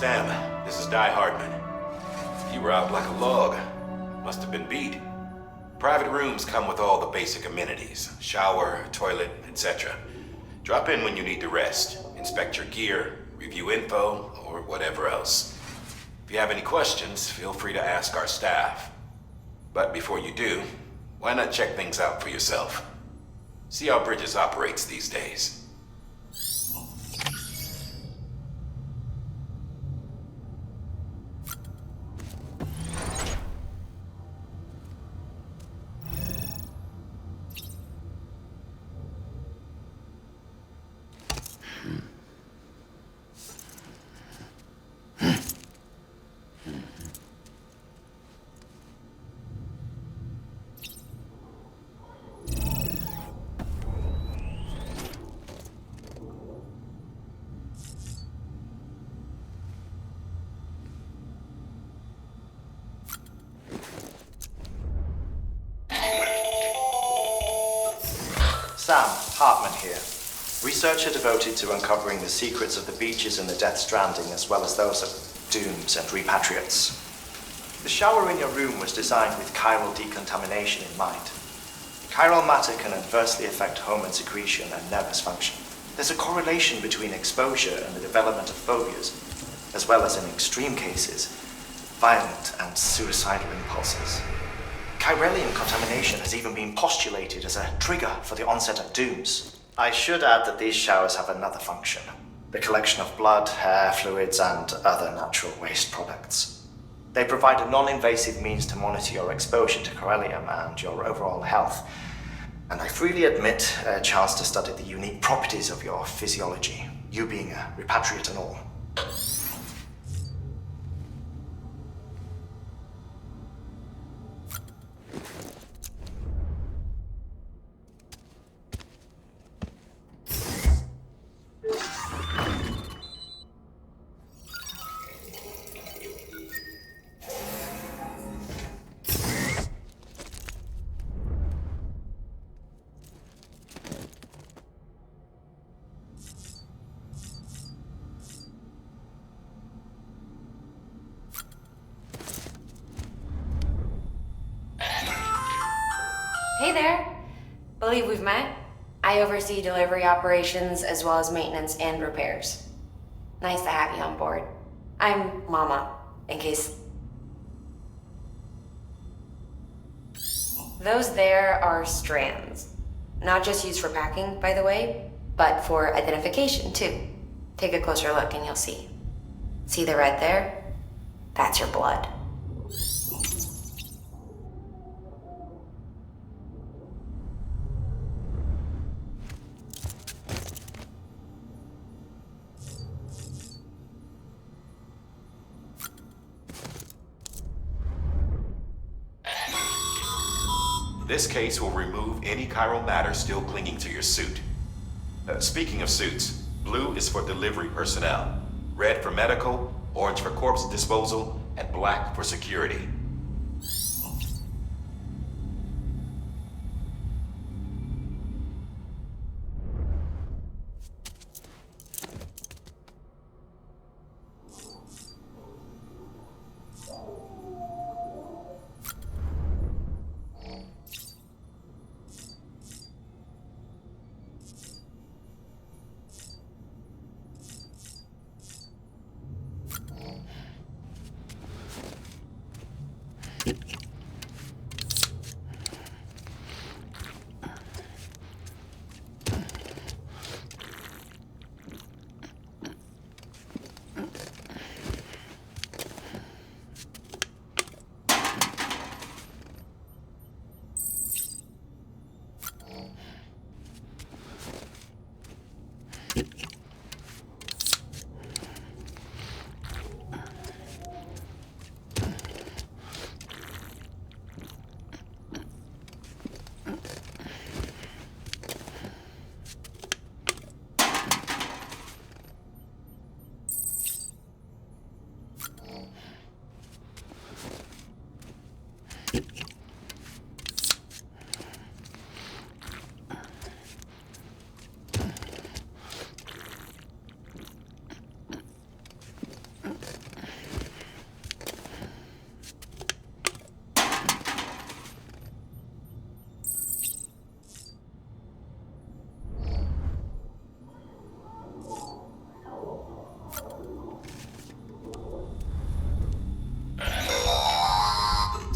Sam, this is Di Hardman. You were out like a log. Must have been beat. Private rooms come with all the basic amenities. Shower, toilet, etc. Drop in when you need to rest. Inspect your gear, review info, or whatever else. If you have any questions, feel free to ask our staff. But before you do, why not check things out for yourself? See how Bridges operates these days. Sam, Hartman here. Researcher devoted to uncovering the secrets of the beaches in the Death Stranding, as well as those of dooms and repatriates. The shower in your room was designed with chiral decontamination in mind. Chiral matter can adversely affect hormone secretion and nervous function. There's a correlation between exposure and the development of phobias, as well as in extreme cases, violent and suicidal impulses. Chiralium contamination has even been postulated as a trigger for the onset of dooms. I should add that these showers have another function: the collection of blood, hair, fluids, and other natural waste products. They provide a non-invasive means to monitor your exposure to chiralium and your overall health, and I freely admit a chance to study the unique properties of your physiology, you being a repatriate and all. Hey there! Believe we've met. I oversee delivery operations as well as maintenance and repairs. Nice to have you on board. I'm Mama, in case... Those there are strands. Not just used for packing, by the way, but for identification too. Take a closer look and you'll see. See the red there? That's your blood. This case will remove any chiral matter still clinging to your suit. Speaking of suits, blue is for delivery personnel, red for medical, orange for corpse disposal, and black for security.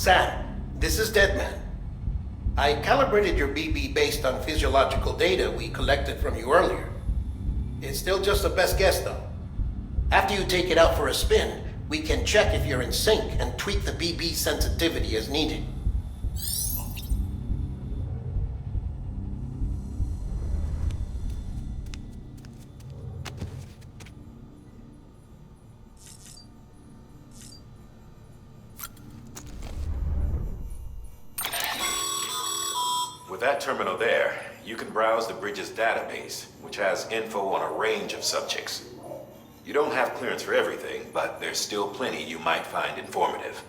Sam, this is Deadman. I calibrated your BB based on physiological data we collected from you earlier. It's still just a best guess, though. After you take it out for a spin, we can check if you're in sync and tweak the BB sensitivity as needed. With that terminal there, you can browse the bridge's database, which has info on a range of subjects. You don't have clearance for everything, but there's still plenty you might find informative.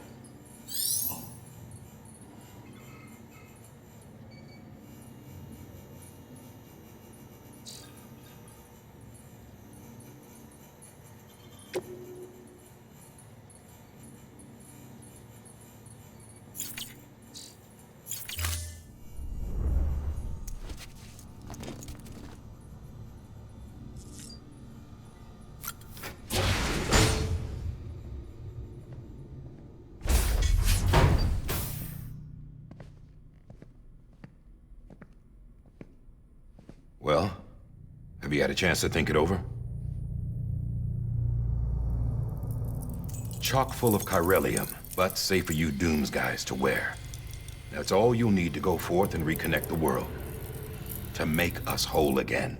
Well, have you had a chance to think it over? Chock full of chiralium, but safe for you Dooms guys to wear. That's all you'll need to go forth and reconnect the world. To make us whole again.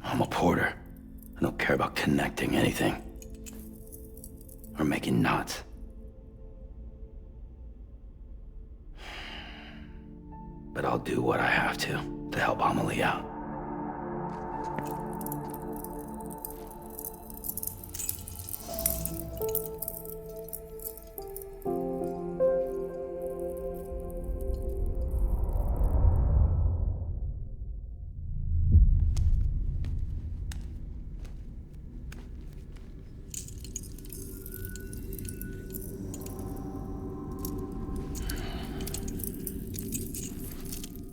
I'm a porter. I don't care about connecting anything. Or making knots. But I'll do what I have to help Amelie out.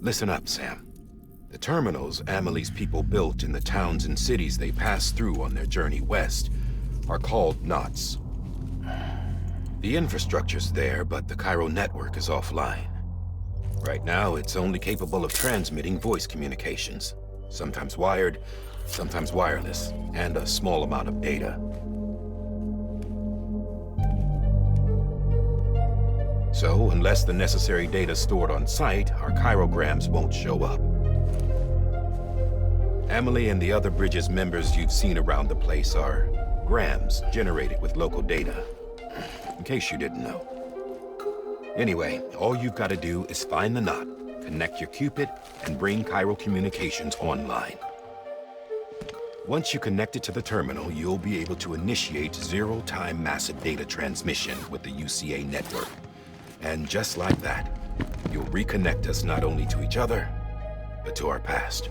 Listen up, Sam. The terminals Amelie's people built in the towns and cities they passed through on their journey west are called knots. The infrastructure's there, but the Cairo network is offline. Right now, it's only capable of transmitting voice communications, sometimes wired, sometimes wireless, and a small amount of data. So, unless the necessary data is stored on site, our chirograms won't show up. Amelie and the other Bridges members you've seen around the place are grams generated with local data. In case you didn't know. Anyway, all you've got to do is find the knot, connect your Cupid, and bring Cairo communications online. Once you connect it to the terminal, you'll be able to initiate zero-time massive data transmission with the UCA network. And just like that, you'll reconnect us not only to each other, but to our past.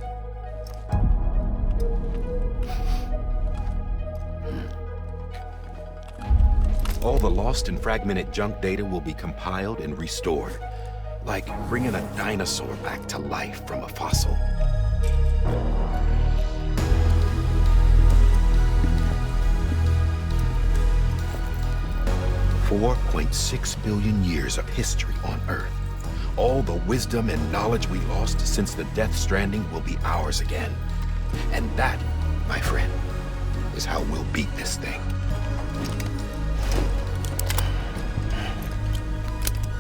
All the lost and fragmented junk data will be compiled and restored, like bringing a dinosaur back to life from a fossil. $4.6 billion years of history on Earth. All the wisdom and knowledge we lost since the Death Stranding will be ours again. And that, my friend, is how we'll beat this thing.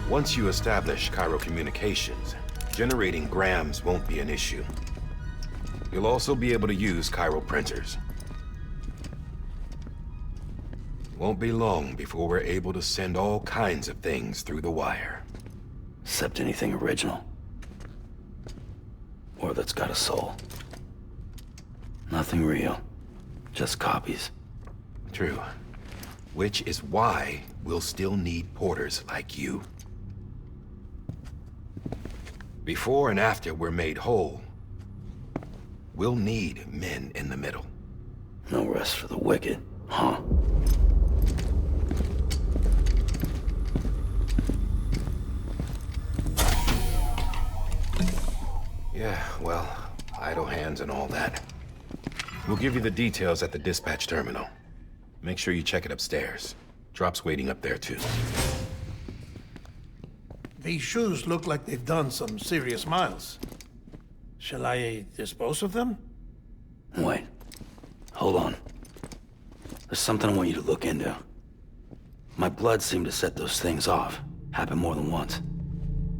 Once you establish Cairo communications, generating grams won't be an issue. You'll also be able to use Cairo printers. Won't be long before we're able to send all kinds of things through the wire. Except anything original. Or that's got a soul. Nothing real. Just copies. True. Which is why we'll still need porters like you. Before and after we're made whole, we'll need men in the middle. No rest for the wicked, huh? Yeah, well, idle hands and all that. We'll give you the details at the dispatch terminal. Make sure you check it upstairs. Drop's waiting up there, too. These shoes look like they've done some serious miles. Shall I dispose of them? Wait. Hold on. There's something I want you to look into. My blood seemed to set those things off. Happened more than once.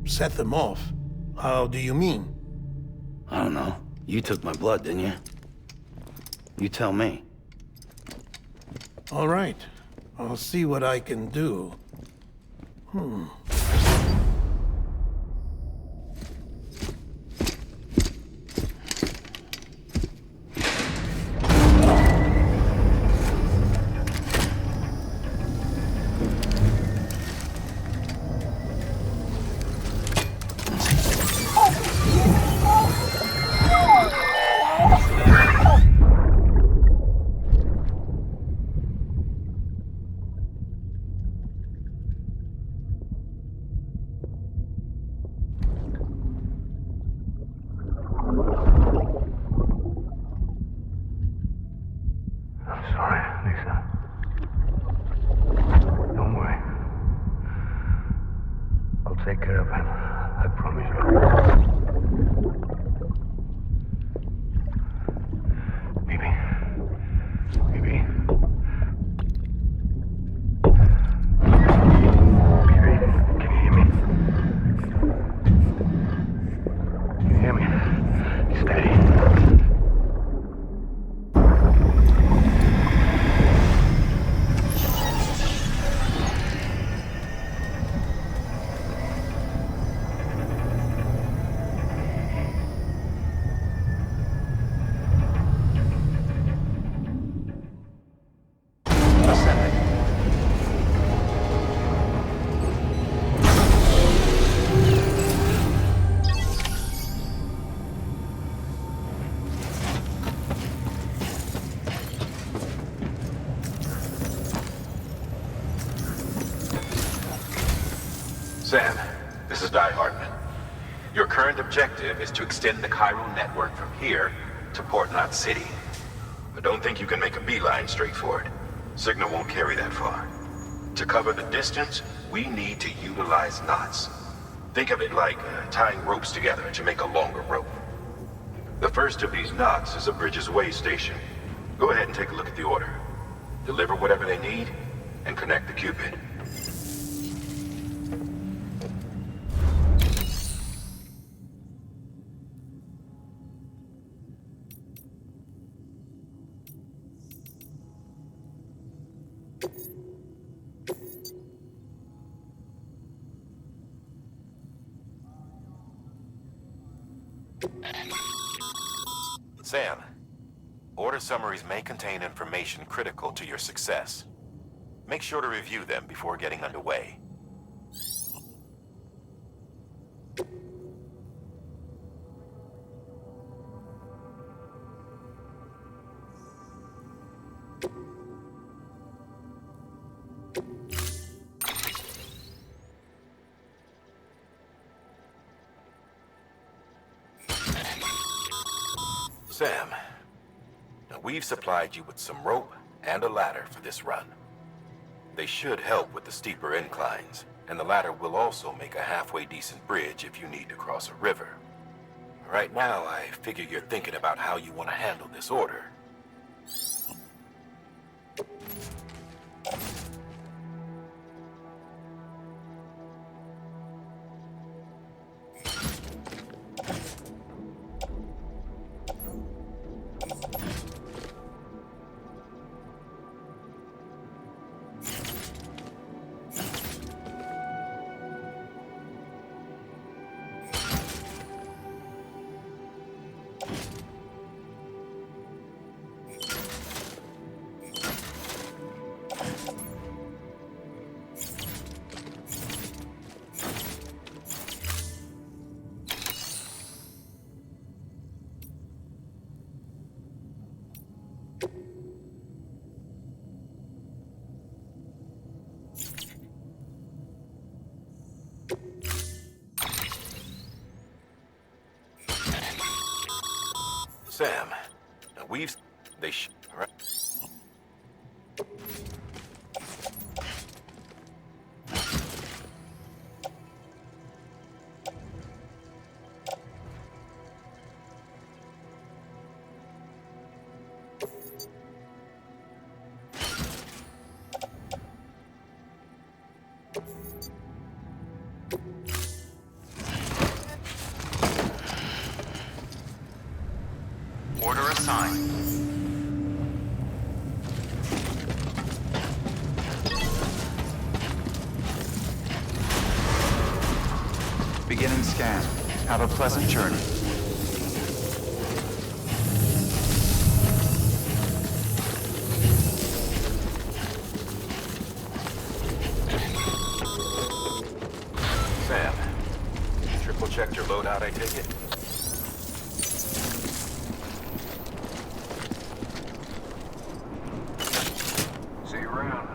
Set them off? How do you mean? I don't know. You took my blood, didn't you? You tell me. All right. I'll see what I can do. Take care of him. I promise you. Baby. Baby. Baby, can you hear me? Can you hear me? Steady. Sam, this is Di Hartman. Your current objective is to extend the chiral network from here to Port Knot City. But don't think you can make a beeline straight for it. Signal won't carry that far. To cover the distance, we need to utilize knots. Think of it like tying ropes together to make a longer rope. The first of these knots is a Bridges Way station. Go ahead and take a look at the order. Deliver whatever they need, and connect the Cupid. Sam, order summaries may contain information critical to your success. Make sure to review them before getting underway. Sam, now we've supplied you with some rope and a ladder for this run. They should help with the steeper inclines, and the ladder will also make a halfway decent bridge if you need to cross a river. Right now, I figure you're thinking about how you want to handle this order. Sam, now right. Beginning scan. Have a pleasant journey. Sam, you triple-checked your loadout, I take it? See you around.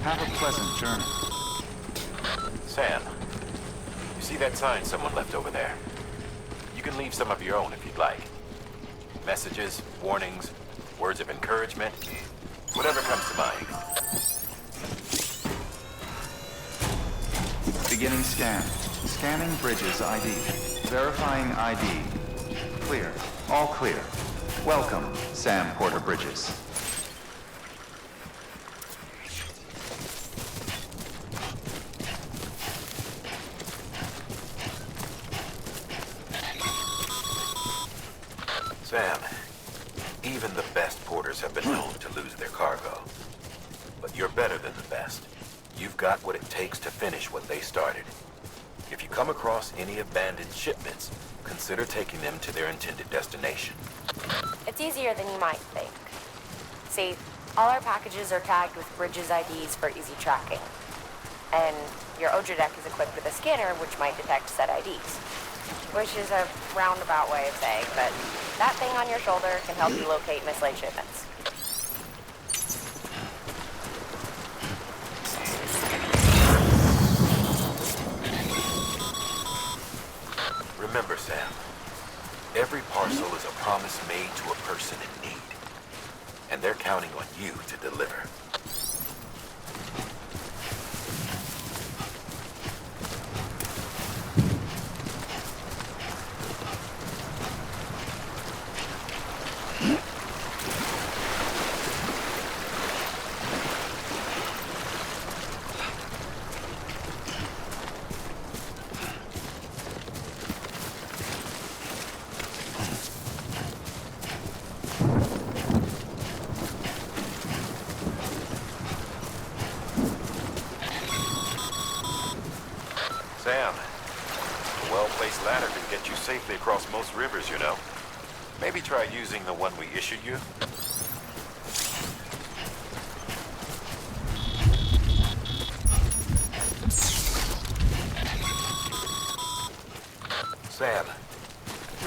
Have a pleasant journey. Sam, you see that sign someone left over there? You can leave some of your own if you'd like. Messages, warnings, words of encouragement, whatever comes to mind. Beginning scan. Scanning bridges ID. Verifying ID. Clear. All clear. Welcome, Sam Porter Bridges. Sam, even the best porters have been known to lose their cargo. But you're better than the best. You've got what it takes to finish what they started. If you come across any abandoned shipments, consider taking them to their intended destination. It's easier than you might think. See, all our packages are tagged with Bridges IDs for easy tracking. And your Odra deck is equipped with a scanner which might detect said IDs. Which is a roundabout way of saying that that thing on your shoulder can help you locate mislaid shipments. Remember, Sam, every parcel is a promise made to a person in need. And they're counting on you to deliver. Sam, a well-placed ladder can get you safely across most rivers, you know. Maybe try using the one we issued you. Sam,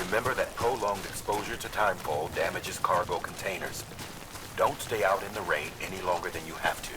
remember that prolonged exposure to timefall damages cargo containers. Don't stay out in the rain any longer than you have to.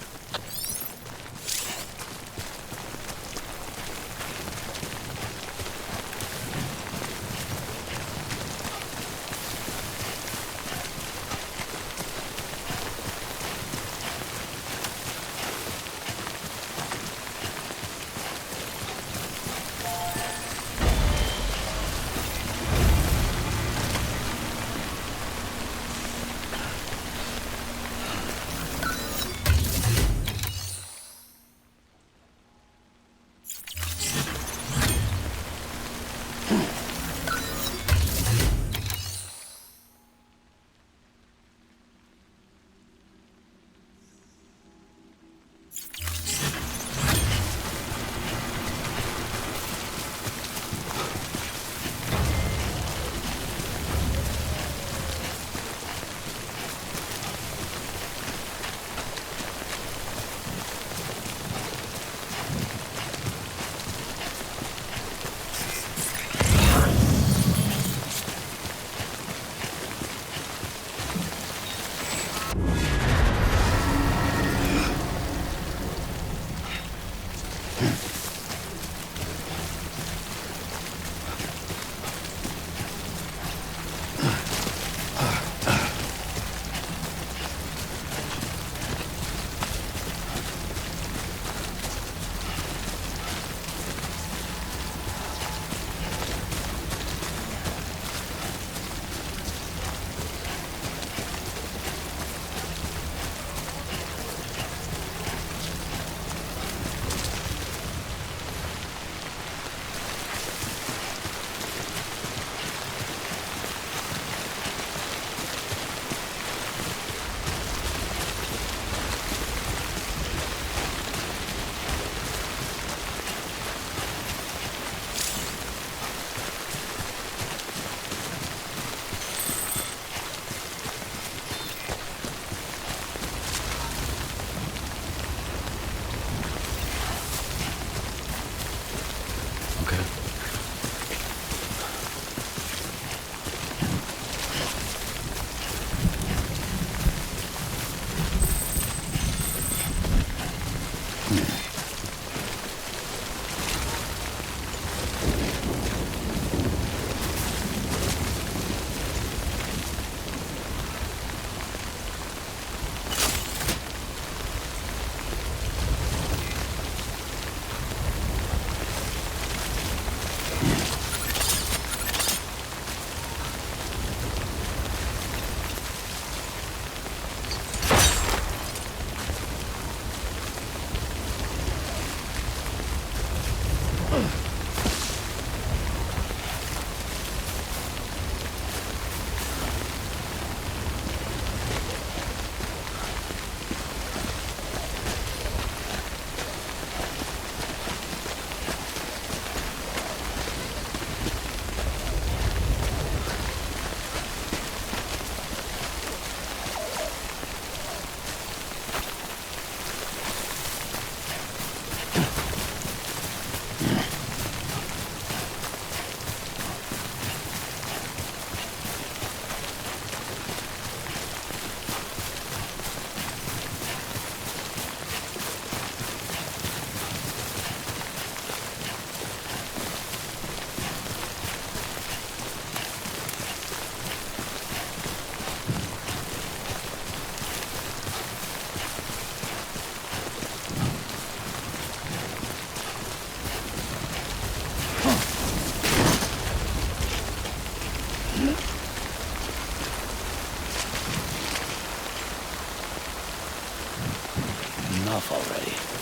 enough already.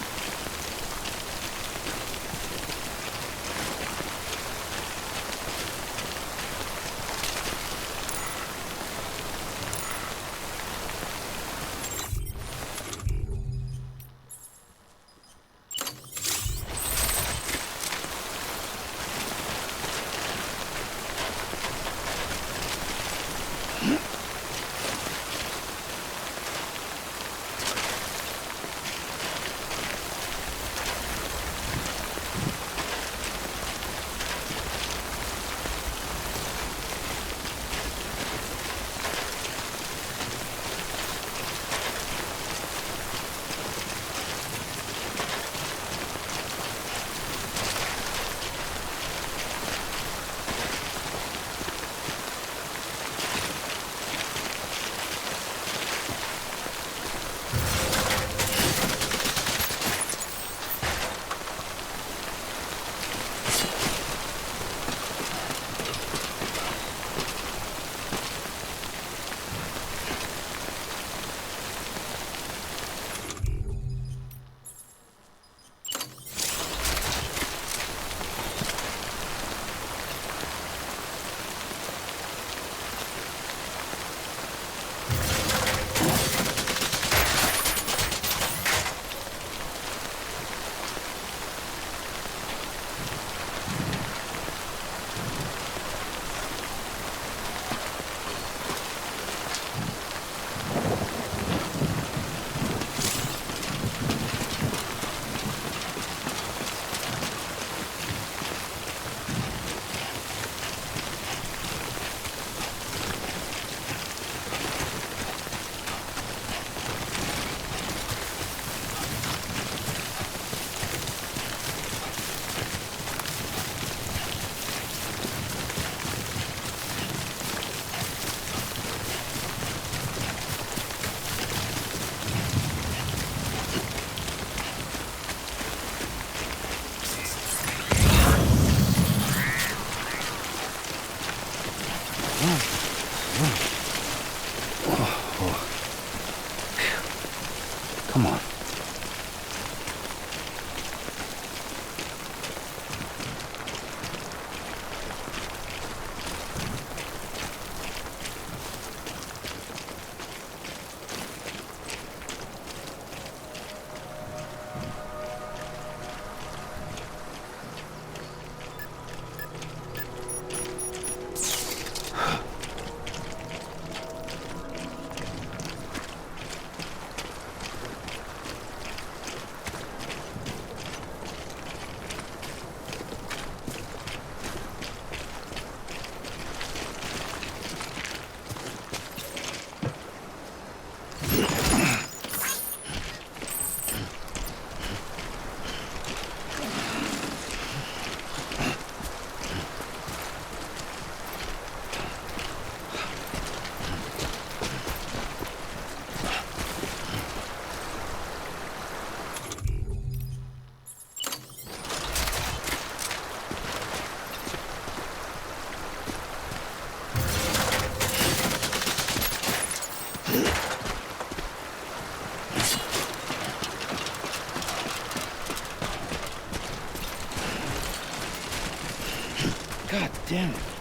Come on. God damn it.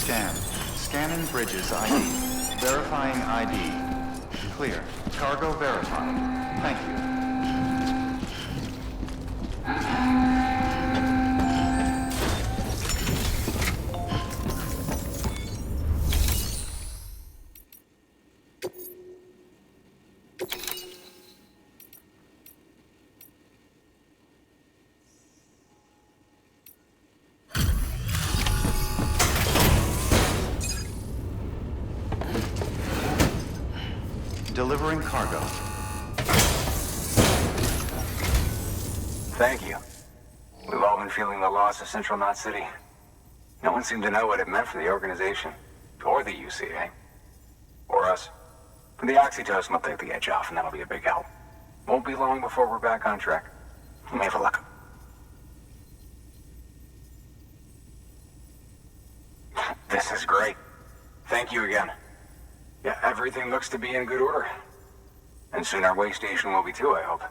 Scan. Scanning bridges ID. Verifying ID. Clear. Cargo verified. Thank you. Delivering cargo. Thank you. We've all been feeling the loss of Central Knot City. No one seemed to know what it meant for the organization. Or the UCA. Or us. For the Oxytocin will take the edge off, and that'll be a big help. Won't be long before we're back on track. You may have luck. This is great. Thank you again. Yeah, everything looks to be in good order. And soon our way station will be too, I hope.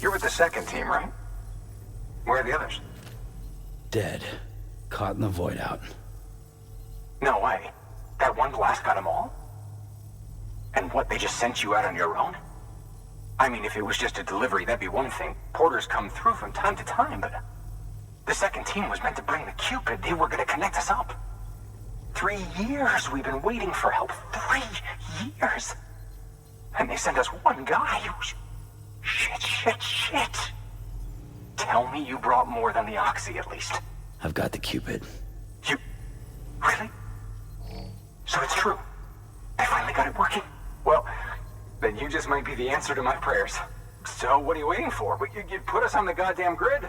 You're with the second team, right? Where are the others? Dead. Caught in the void out. No way. That one blast got them all? And what, they just sent you out on your own? I mean, if it was just a delivery, that'd be one thing. Porters come through from time to time, but... The second team was meant to bring the Cupid. They were gonna connect us up. 3 years we've been waiting for help. 3 years! And they sent us one guy who's... Shit. Tell me you brought more than the Oxy, at least. I've got the Cupid. You... Really? So it's true. They finally got it working. Well, then you just might be the answer to my prayers. So what are you waiting for? You put us on the goddamn grid.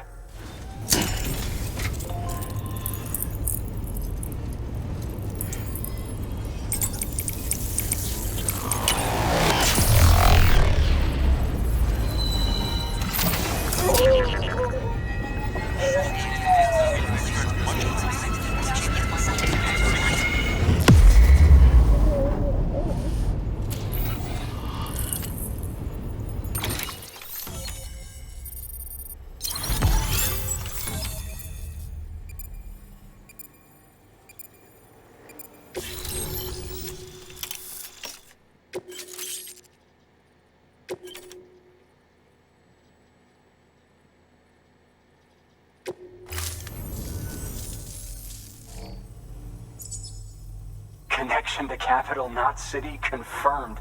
Connection to Capital Knot City confirmed.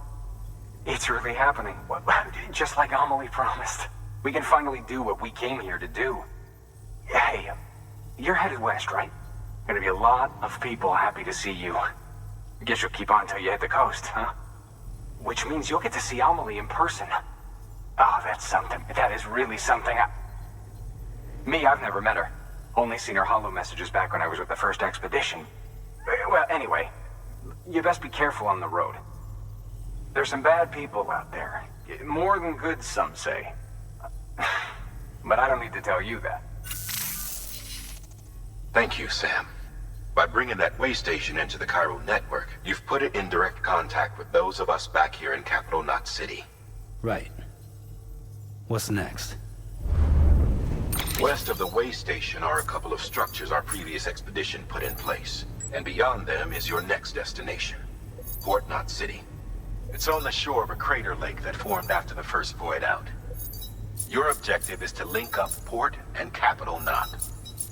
It's really happening. Just like Amelie promised. We can finally do what we came here to do. Hey, you're headed west, right? Gonna be a lot of people happy to see you. Guess you'll keep on till you hit the coast, huh? Which means you'll get to see Amelie in person. Oh, that's something. That is really something. Me, I've never met her. Only seen her holo messages back when I was with the first expedition. Well, anyway, you best be careful on the road. There's some bad people out there. More than good, some say. But I don't need to tell you that. Thank you, Sam. By bringing that way station into the Cairo network, you've put it in direct contact with those of us back here in Capital Knot City. Right. What's next? West of the way station are a couple of structures our previous expedition put in place. And beyond them is your next destination, Port Knot City. It's on the shore of a crater lake that formed after the first void out. Your objective is to link up Port and Capital Knot.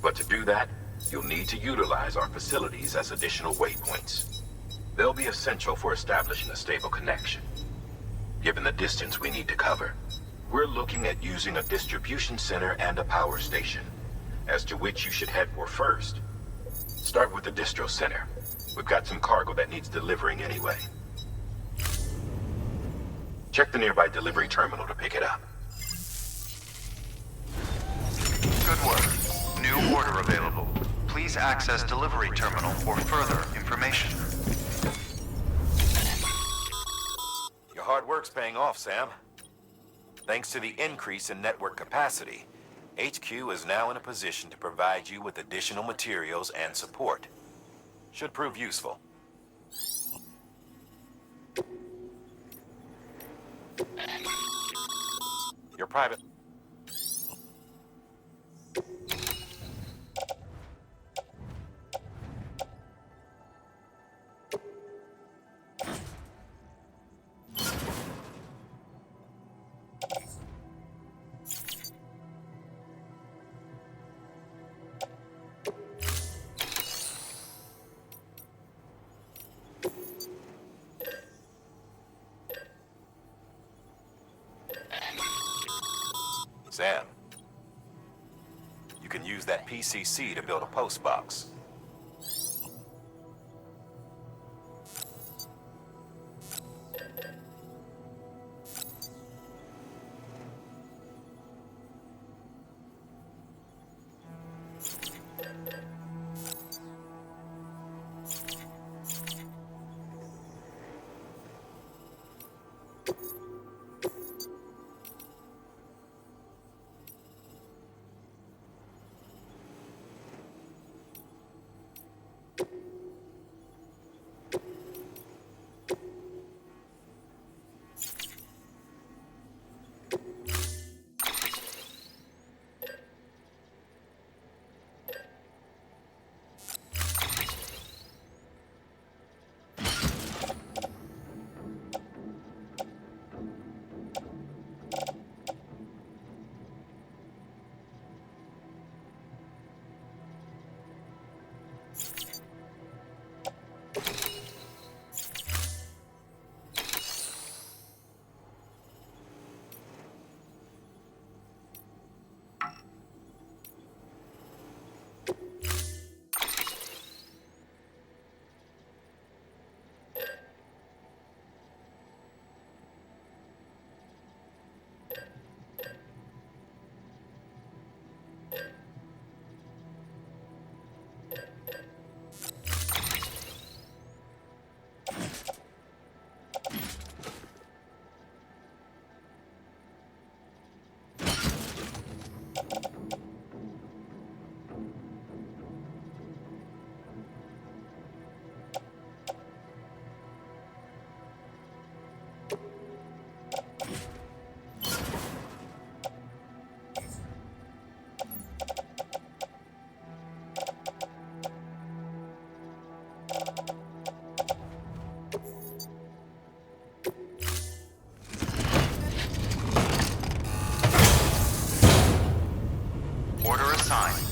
But to do that, you'll need to utilize our facilities as additional waypoints. They'll be essential for establishing a stable connection. Given the distance we need to cover, we're looking at using a distribution center and a power station. as to which you should head for first. Start with the distro center. We've got some cargo that needs delivering anyway. Check the nearby delivery terminal to pick it up. Good work. New order available. Please access delivery terminal for further information. Your hard work's paying off, Sam. Thanks to the increase in network capacity, HQ is now in a position to provide you with additional materials and support. Should prove useful. Your private... Sam, you can use that PCC to build a post box. Order assigned.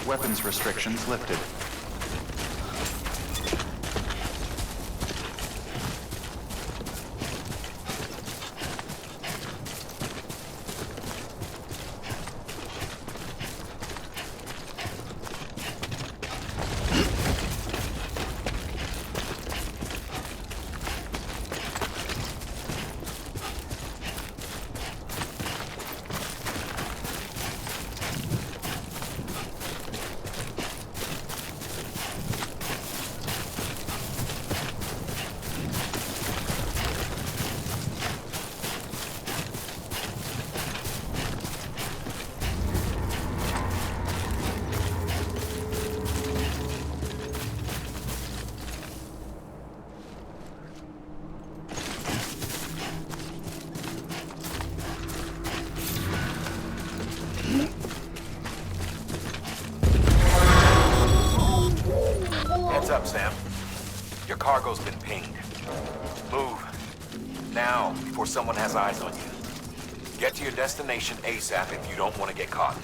Weapons restrictions lifted. cargo's been pinged. Move. Now, before someone has eyes on you. Get to your destination ASAP if you don't want to get caught.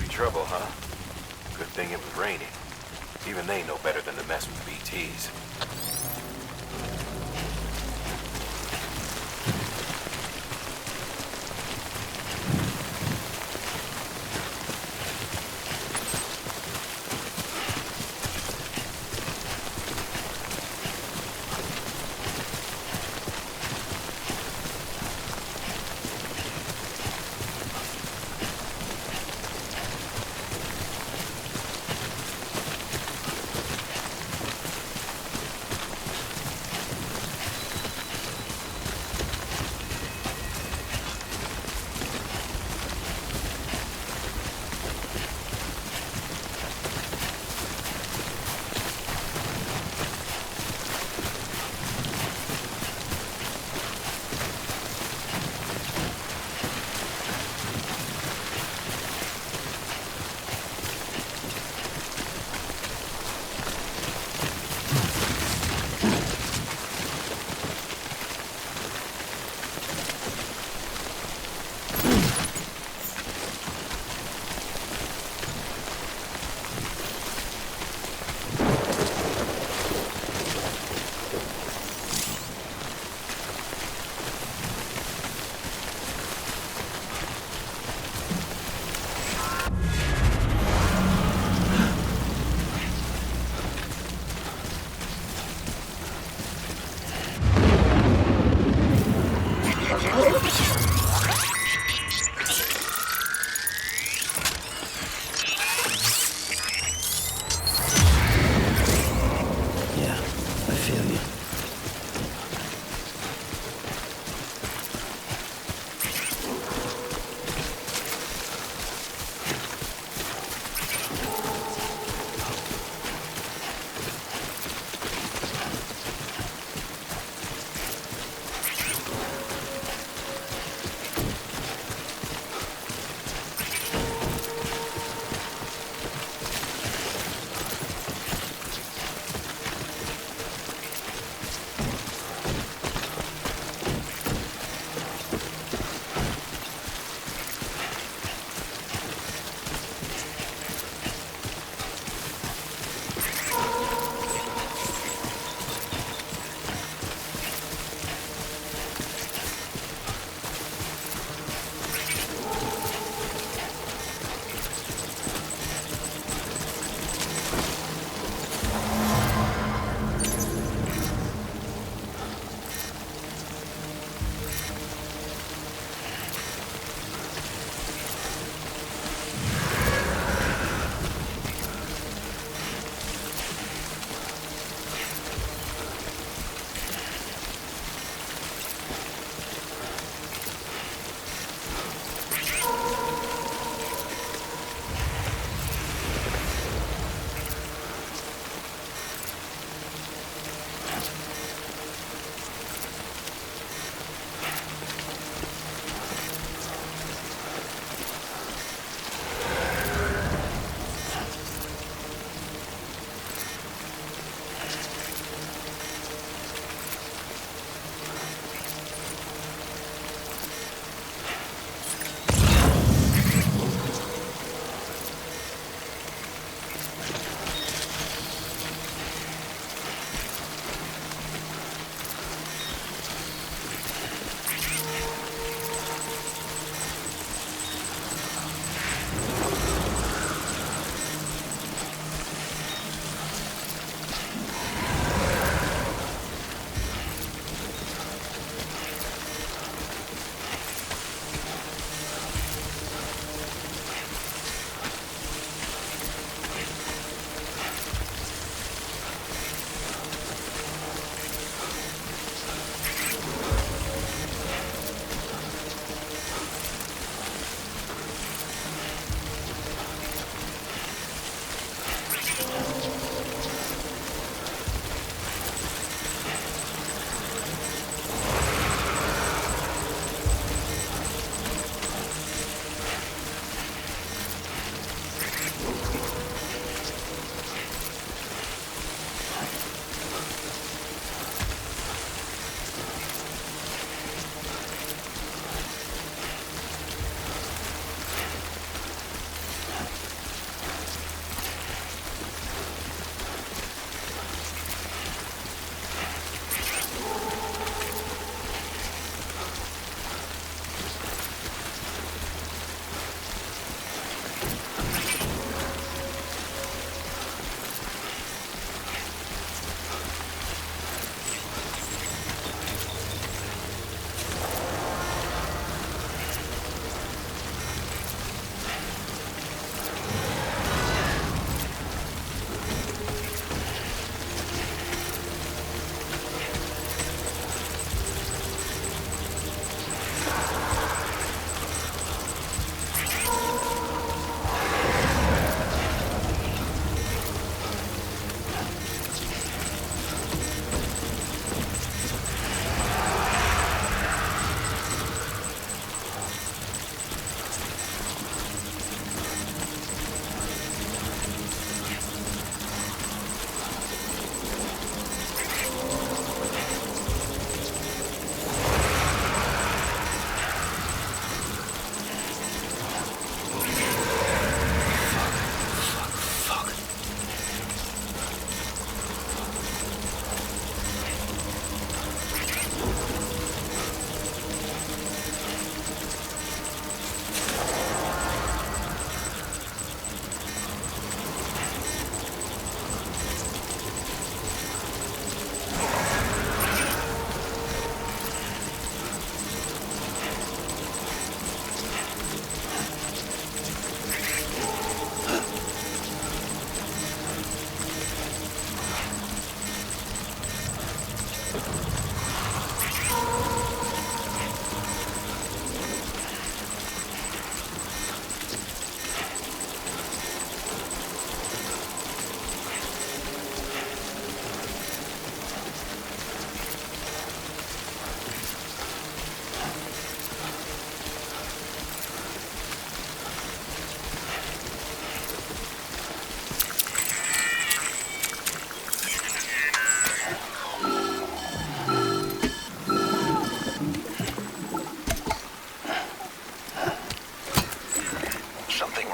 Trouble, huh? Good thing it was raining. Even they know better than to mess with BTs.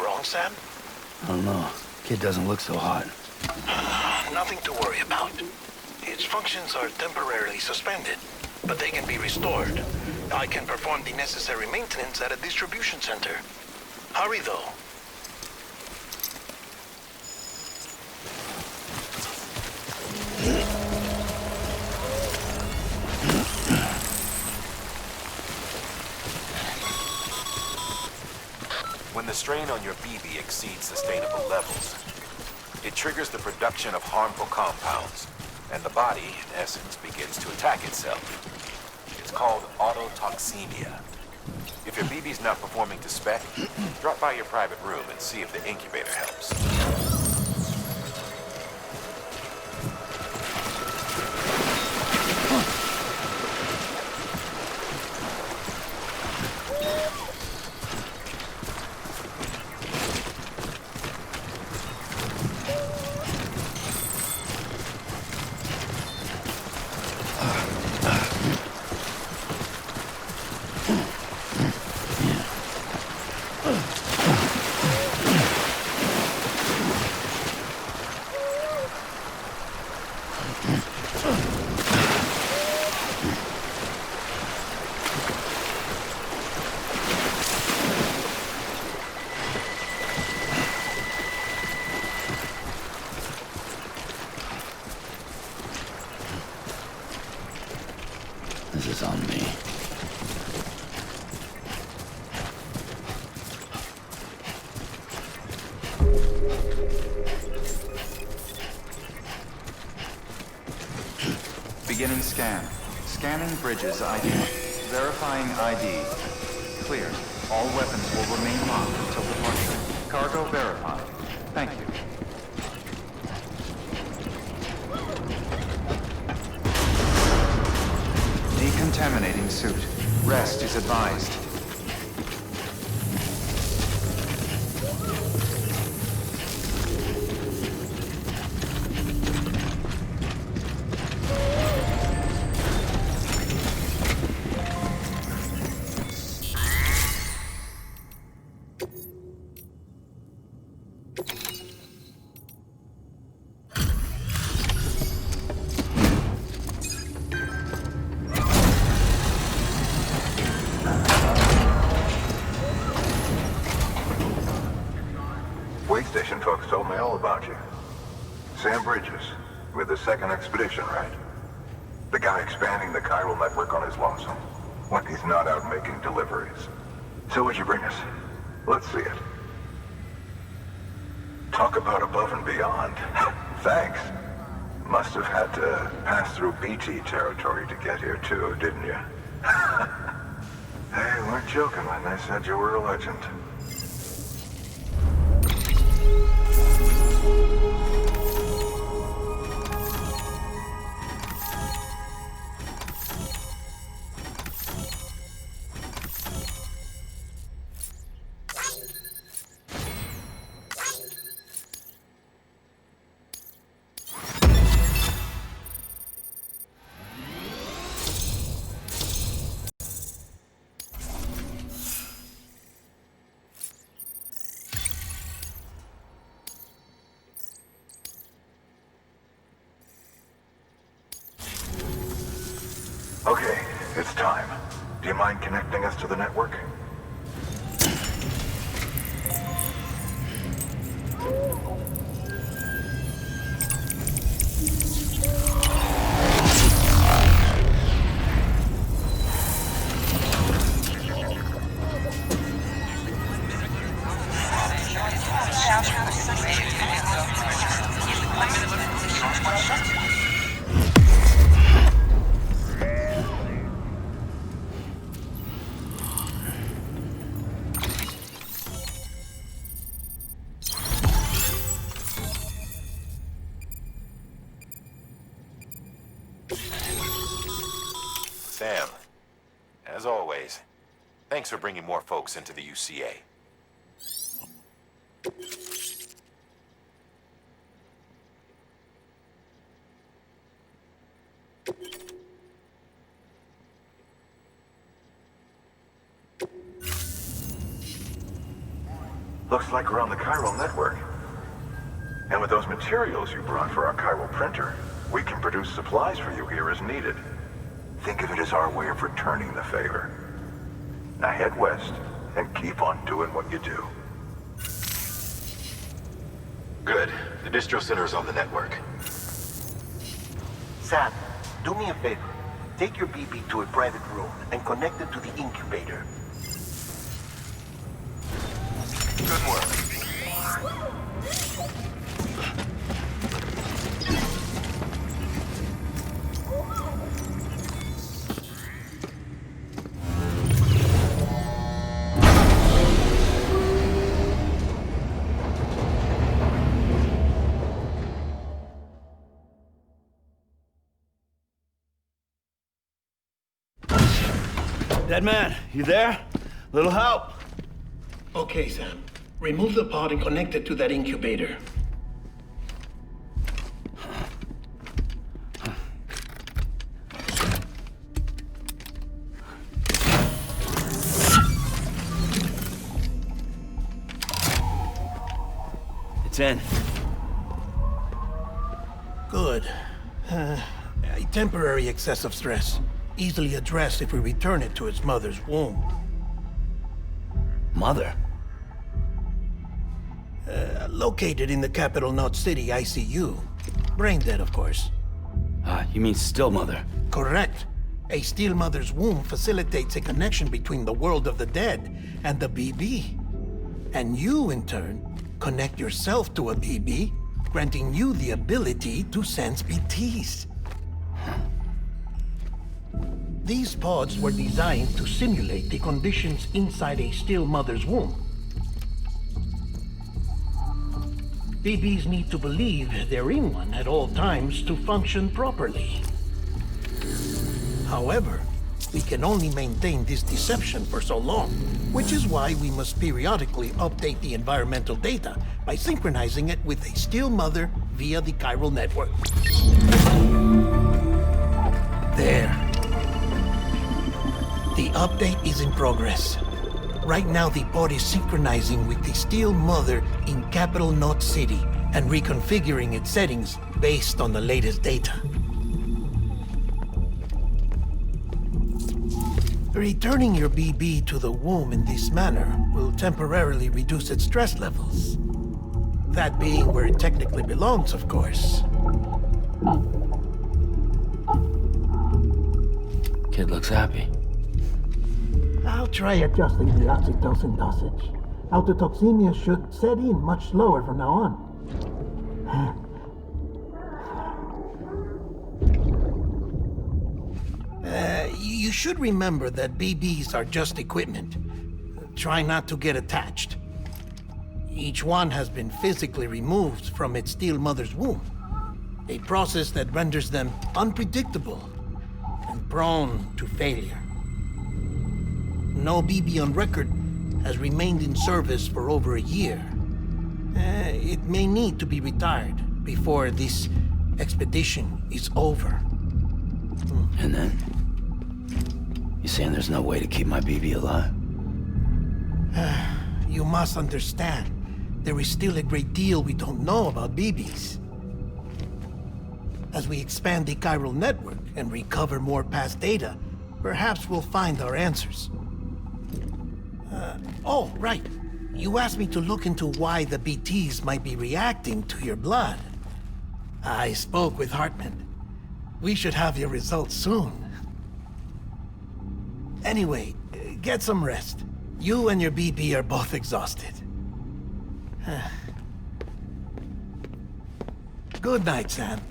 wrong, Sam? I don't know. Kid doesn't look so hot. Nothing to worry about. Its functions are temporarily suspended, but they can be restored. I can perform the necessary maintenance at a distribution center. Hurry, though. When the strain on your BB exceeds sustainable levels, it triggers the production of harmful compounds, and the body, in essence, begins to attack itself. It's called autotoxemia. If your BB's not performing to spec, drop by your private room and see if the incubator helps. This is on me. Beginning scan. Scanning bridges ID. Verifying ID. Clear. All weapons will remain locked until departure. Cargo verified. Thank you. Decontaminating suit. Rest is advised. Station folks told me all about you. Sam Bridges, with the second expedition, right? The guy expanding the chiral network on his lonesome, when he's not out making deliveries. So what'd you bring us? Let's see it. Talk about above and beyond. Thanks. Must have had to pass through BT territory to get here too, didn't you? They weren't joking when they said you were a legend. Okay, it's time. Do you mind connecting us to the network? Sam, as always, thanks for bringing more folks into the UCA. Looks like we're on the chiral network. And with those materials you brought for our chiral printer, we can produce supplies for you here as needed. Think of it as our way of returning the favor. Now head west and keep on doing what you do. Good. The distro center is on the network. Sam, do me a favor. Take your BB to a private room and connect it to the incubator. Good work. Dead man, you there? Little help? Okay, Sam. Remove the pod and connect it to that incubator. It's in. Good. A temporary excessive stress. Easily addressed if we return it to its mother's womb. Mother? Located in the capital Knot City ICU. Brain dead, of course. You mean still mother? Correct. A still mother's womb facilitates a connection between the world of the dead and the BB. And you, in turn, connect yourself to a BB, granting you the ability to sense BTs. These pods were designed to simulate the conditions inside a still mother's womb. BBs need to believe they're in one at all times to function properly. However, we can only maintain this deception for so long, which is why we must periodically update the environmental data by synchronizing it with a still mother via the chiral network. There. The update is in progress. Right now, the pod is synchronizing with the still mother in capital Knot City and reconfiguring its settings based on the latest data. Returning your BB to the womb in this manner will temporarily reduce its stress levels. That being where it technically belongs, of course. Kid looks happy. I'll try adjusting the oxytocin dosage. Autotoxemia should set in much slower from now on. You should remember that BBs are just equipment. Try not to get attached. Each one has been physically removed from its still mother's womb. A process that renders them unpredictable and prone to failure. No BB on record has remained in service for over a year. It may need to be retired before this expedition is over. And then? You saying there's no way to keep my BB alive? You must understand, there is still a great deal we don't know about BBs. As we expand the chiral network and recover more past data, perhaps we'll find our answers. Oh, right. You asked me to look into why the BTs might be reacting to your blood. I spoke with Hartman. We should have your results soon. Anyway, get some rest. You and your BB are both exhausted. Good night, Sam.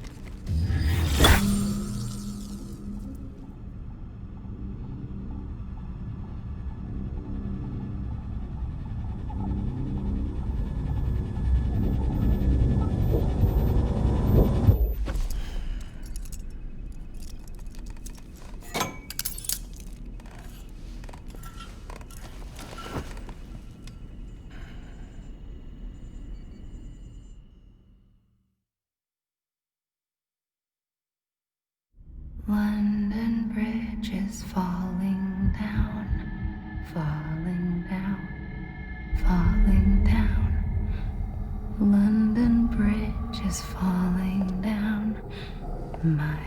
London Bridge is falling down, falling down, falling down. My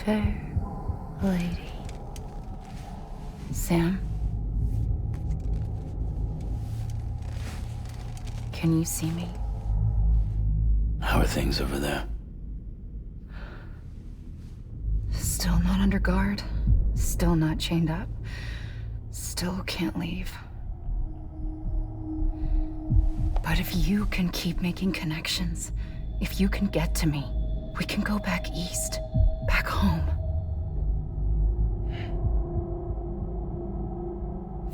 fair lady. Sam? Can you see me? How are things over there? Still not under guard. Still not chained up. Still can't leave. But if you can keep making connections, if you can get to me, we can go back east, back home.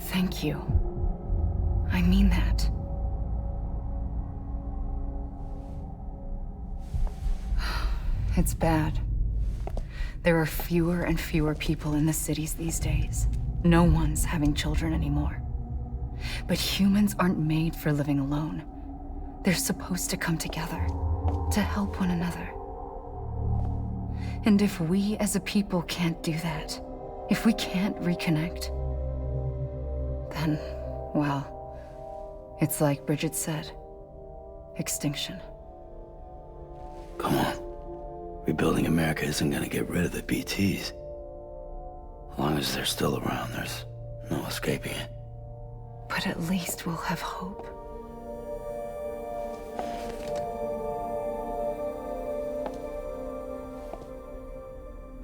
Thank you. I mean that. It's bad. There are fewer and fewer people in the cities these days. No one's having children anymore. But humans aren't made for living alone. They're supposed to come together, to help one another. And if we as a people can't do that, if we can't reconnect, then, well, it's like Bridget said, extinction. Come on. Rebuilding America isn't gonna get rid of the BTs. As long as they're still around, there's no escaping it. But at least we'll have hope.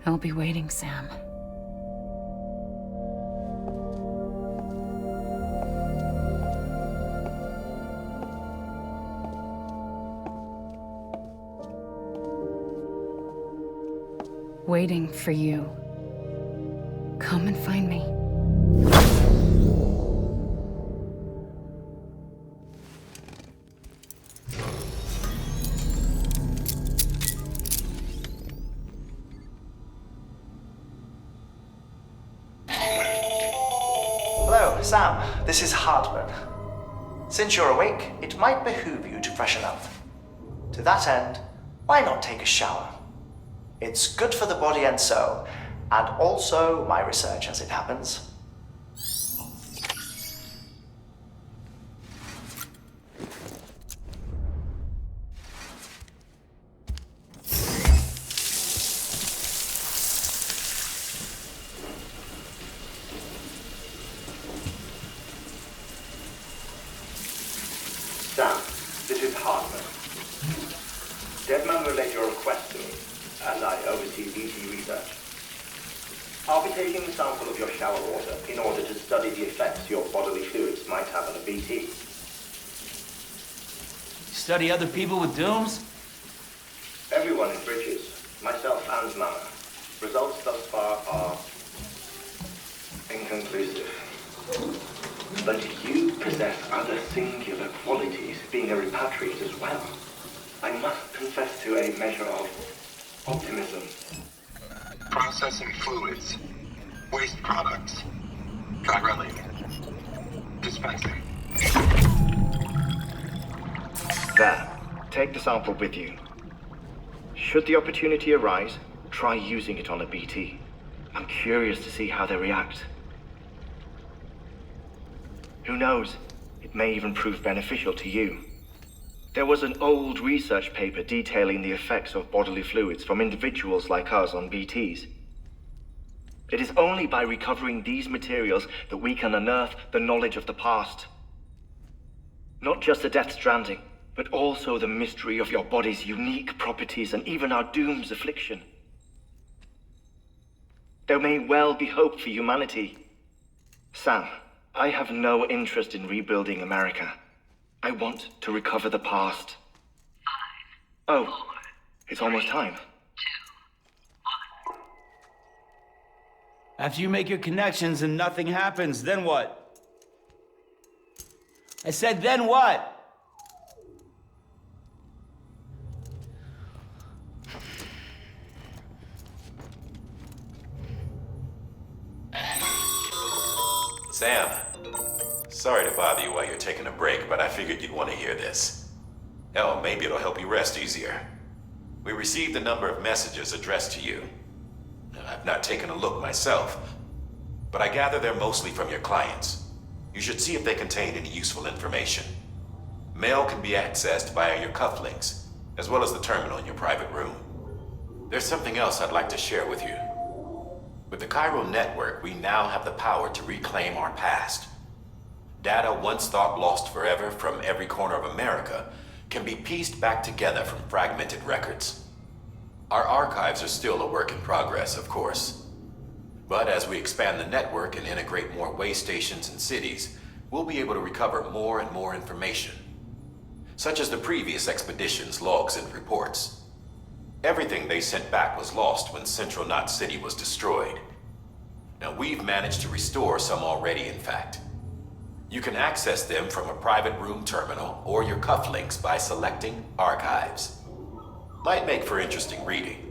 I'll be waiting, Sam. Waiting for you. Come and find me. Hello, Sam. This is Hartman. Since you're awake, it might behoove you to freshen up. To that end, why not take a shower? It's good for the body and soul, and also my research as it happens. Sam, this is Hartman. Deadman relayed your request to me, and I oversee BT research. I'll be taking a sample of your shower water in order to study the effects your bodily fluids might have on a BT. Study other people with dooms? Everyone in Bridges, myself and Mama. Results thus far are inconclusive. But you possess other singular qualities, being a repatriate as well. I must confess to a measure of optimism. Processing fluids. Waste products. Dry dispensing. There. Take the sample with you. Should the opportunity arise, try using it on a BT. I'm curious to see how they react. Who knows? It may even prove beneficial to you. There was an old research paper detailing the effects of bodily fluids from individuals like us on BTs. It is only by recovering these materials that we can unearth the knowledge of the past. Not just the Death Stranding, but also the mystery of your body's unique properties and even our doom's affliction. There may well be hope for humanity. Sam, I have no interest in rebuilding America. I want to recover the past. 5, 4, it's almost time. 2, 1. After you make your connections and nothing happens, then what? I said, then what? Sam, sorry to bother you while you're taking a break, but I figured you'd want to hear this. Hell, maybe it'll help you rest easier. We received a number of messages addressed to you. I've not taken a look myself, but I gather they're mostly from your clients. You should see if they contain any useful information. Mail can be accessed via your cufflinks, as well as the terminal in your private room. There's something else I'd like to share with you. With the chiral network, we now have the power to reclaim our past. Data once thought lost forever from every corner of America can be pieced back together from fragmented records. Our archives are still a work in progress, of course. But as we expand the network and integrate more way stations and cities, we'll be able to recover more and more information, such as the previous expedition's logs and reports. Everything they sent back was lost when Central Knot City was destroyed. Now we've managed to restore some already, in fact. You can access them from a private room terminal or your cufflinks by selecting Archives. Might make for interesting reading.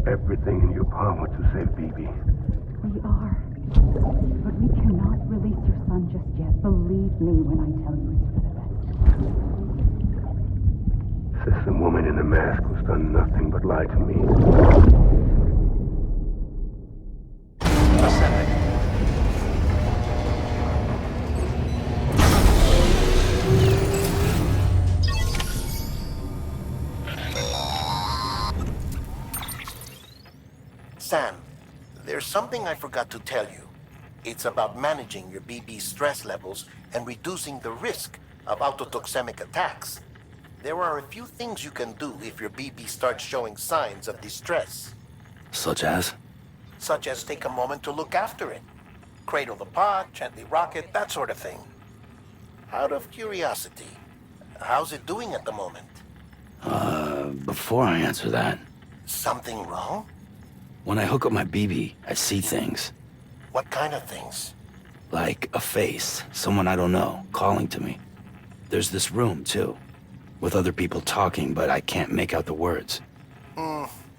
Everything in your power to save BB. We are. But we cannot release your son just yet. Believe me when I tell you it's for the best. System woman in the mask who's done nothing but lie to me. Sam, there's something I forgot to tell you. It's about managing your BB stress levels and reducing the risk of autotoxemic attacks. There are a few things you can do if your BB starts showing signs of distress. Such as? Such as take a moment to look after it. Cradle the pod, gently rock it, that sort of thing. Out of curiosity, how's it doing at the moment? Before I answer that... Something wrong? When I hook up my BB, I see things. What kind of things? Like a face, someone I don't know, calling to me. There's this room, too, with other people talking, but I can't make out the words.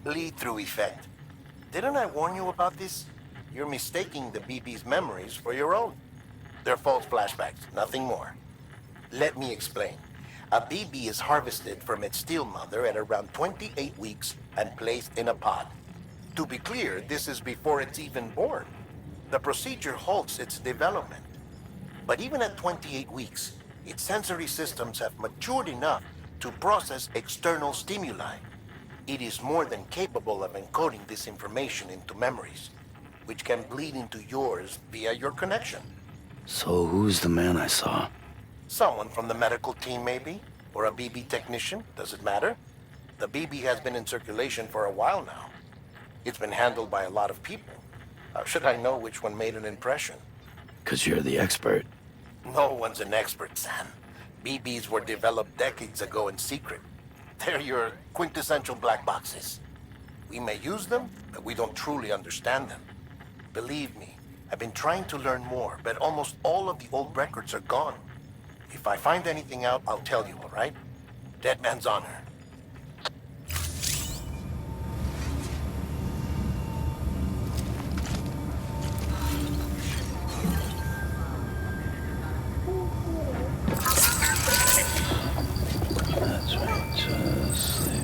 Lead-through effect. Didn't I warn you about this? You're mistaking the BB's memories for your own. They're false flashbacks, nothing more. Let me explain. A BB is harvested from its steel mother at around 28 weeks and placed in a pod. To be clear, this is before it's even born. The procedure halts its development. But even at 28 weeks, its sensory systems have matured enough to process external stimuli. It is more than capable of encoding this information into memories, which can bleed into yours via your connection. So who's the man I saw? Someone from the medical team, maybe? Or a BB technician, does it matter? The BB has been in circulation for a while now. It's been handled by a lot of people. How should I know which one made an impression? 'Cause you're the expert. No one's an expert, Sam. BBs were developed decades ago in secret. They're your quintessential black boxes. We may use them, but we don't truly understand them. Believe me, I've been trying to learn more, but almost all of the old records are gone. If I find anything out, I'll tell you, all right? Dead man's honor. That's right, just sleep.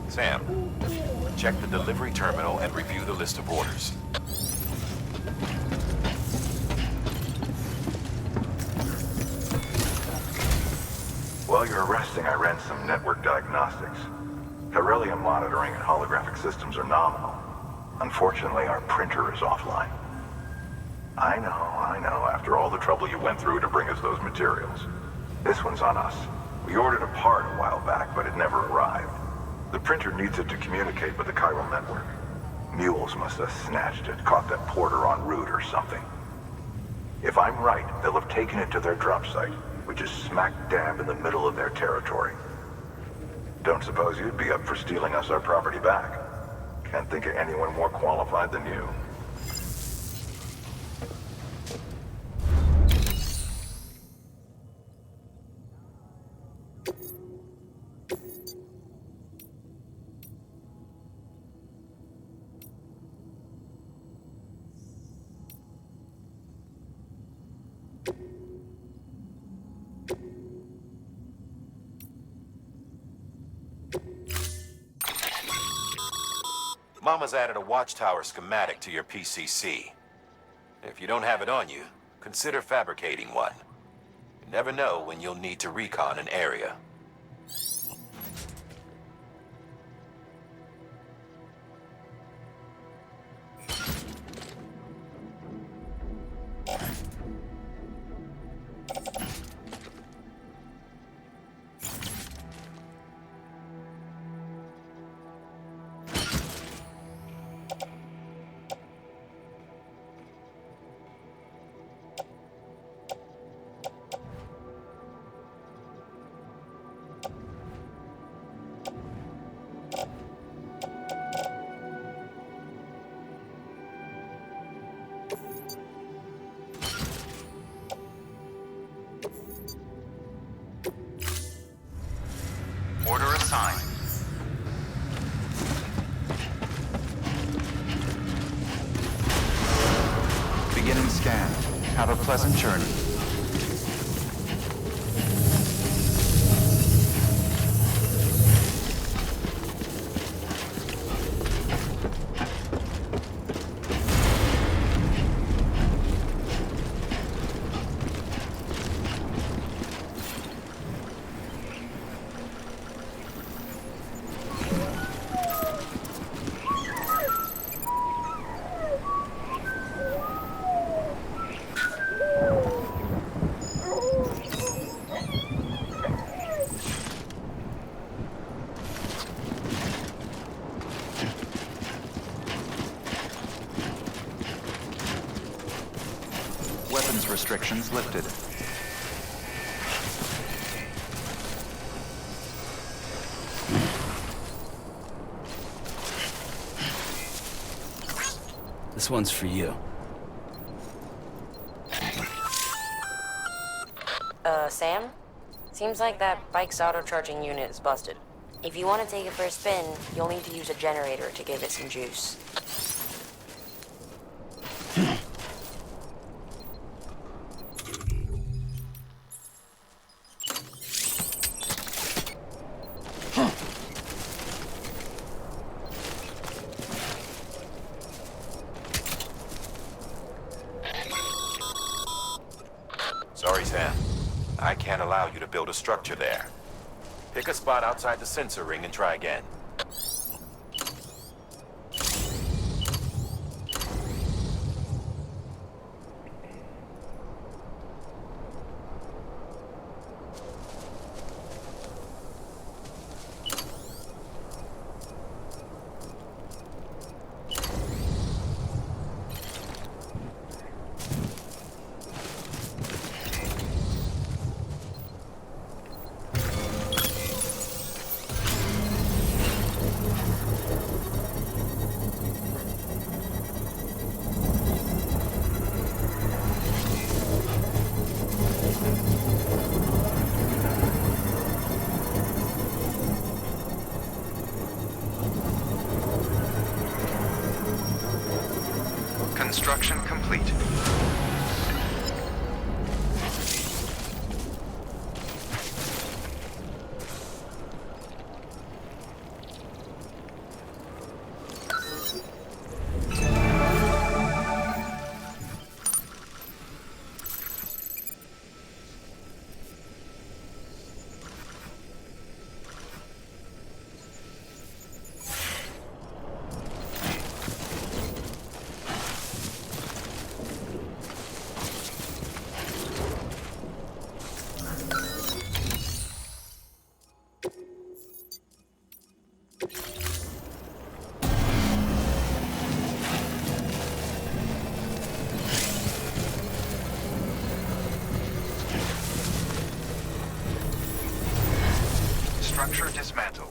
Sam, check the delivery terminal and review the list of orders. While you're resting, I ran some network diagnostics. Beryllium monitoring and holographic systems are nominal. Unfortunately, our printer is offline. I know, after all the trouble you went through to bring us those materials. This one's on us. We ordered a part a while back, but it never arrived. The printer needs it to communicate with the chiral network. Mules must have snatched it, caught that porter en route or something. If I'm right, they'll have taken it to their drop site, which is smack dab in the middle of their territory. Don't suppose you'd be up for stealing us our property back? Can't think of anyone more qualified than you. Mama's added a watchtower schematic to your PCC. If you don't have it on you, consider fabricating one. You never know when you'll need to recon an area. Order assigned. Beginning scan. Have a pleasant journey. Weapons restrictions lifted. This one's for you. Sam? Seems like that bike's auto-charging unit is busted. If you want to take it for a spin, you'll need to use a generator to give it some juice. Sorry, Sam. I can't allow you to build a structure there. Pick a spot outside the sensor ring and try again. Construction complete. Structure dismantled.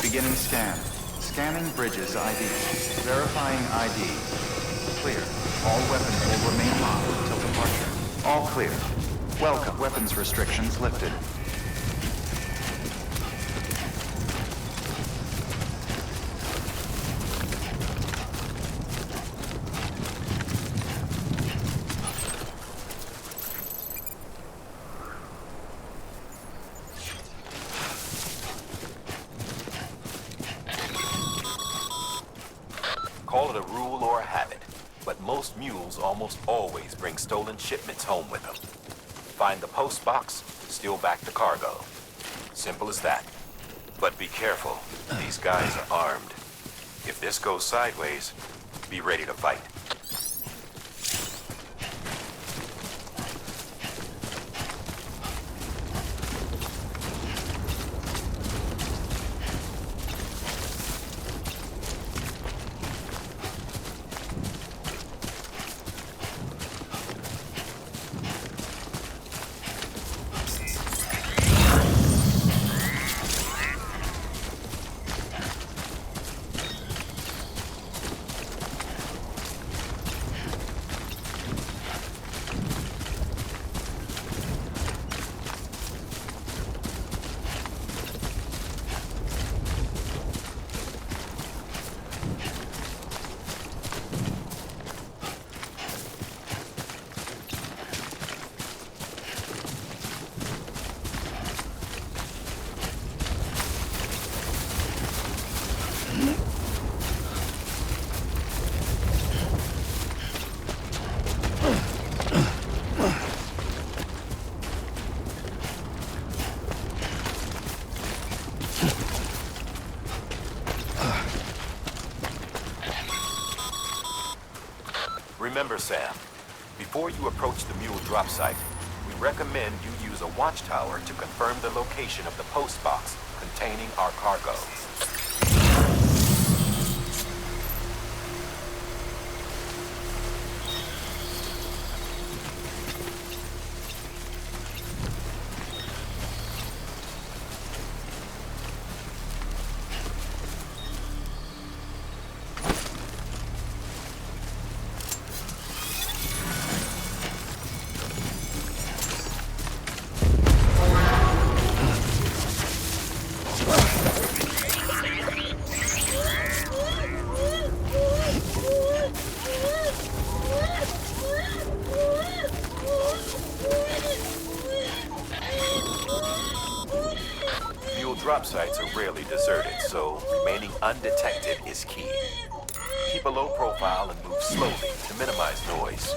Beginning scan. Scanning bridges ID. Verifying ID. Clear. All weapons will remain locked until departure. All clear. Welcome. Weapons restrictions lifted. Call it a rule or a habit, but most mules almost always bring stolen shipments home with them. Find the post box, steal back the cargo. Simple as that. But be careful, these guys are armed. If this goes sideways, be ready to fight. Remember, Sam, before you approach the mule drop site, we recommend you use a watchtower to confirm the location of the post box containing our cargo. Drop sites are rarely deserted, so remaining undetected is key. Keep a low profile and move slowly to minimize noise.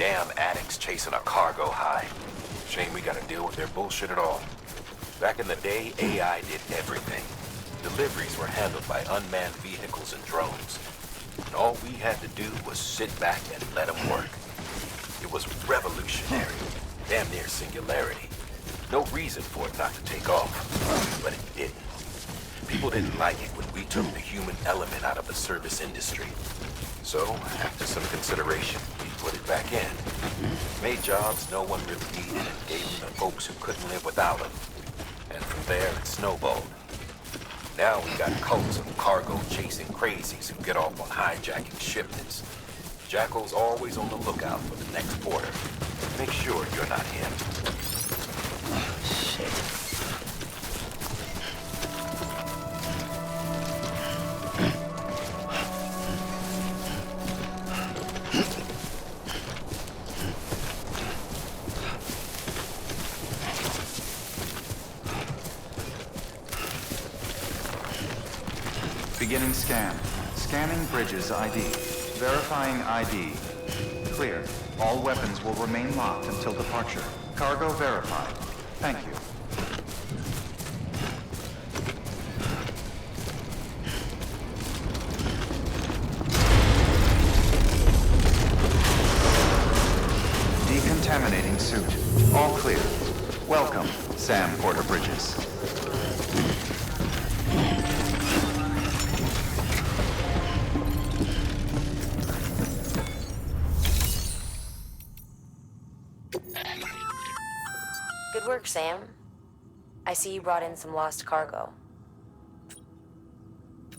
Damn addicts chasing a cargo high. Shame we gotta deal with their bullshit at all. Back in the day, AI did everything. Deliveries were handled by unmanned vehicles and drones. And all we had to do was sit back and let them work. It was revolutionary, damn near singularity. No reason for it not to take off, but it didn't. People didn't like it when we took the human element out of the service industry. So, after some consideration, we put it back in. Made jobs no one really needed and gave them to folks who couldn't live without them. And from there, it snowballed. Now we got cults of cargo-chasing crazies who get off on hijacking shipments. Jackal's always on the lookout for the next order. Make sure you're not him. Shit. Beginning scan. Scanning bridges ID. Verifying ID. Clear. All weapons will remain locked until departure. Cargo verified. Thank you. Decontaminating suit. All clear. Welcome, Sam Porter Bridges. Good work, Sam. I see you brought in some lost cargo.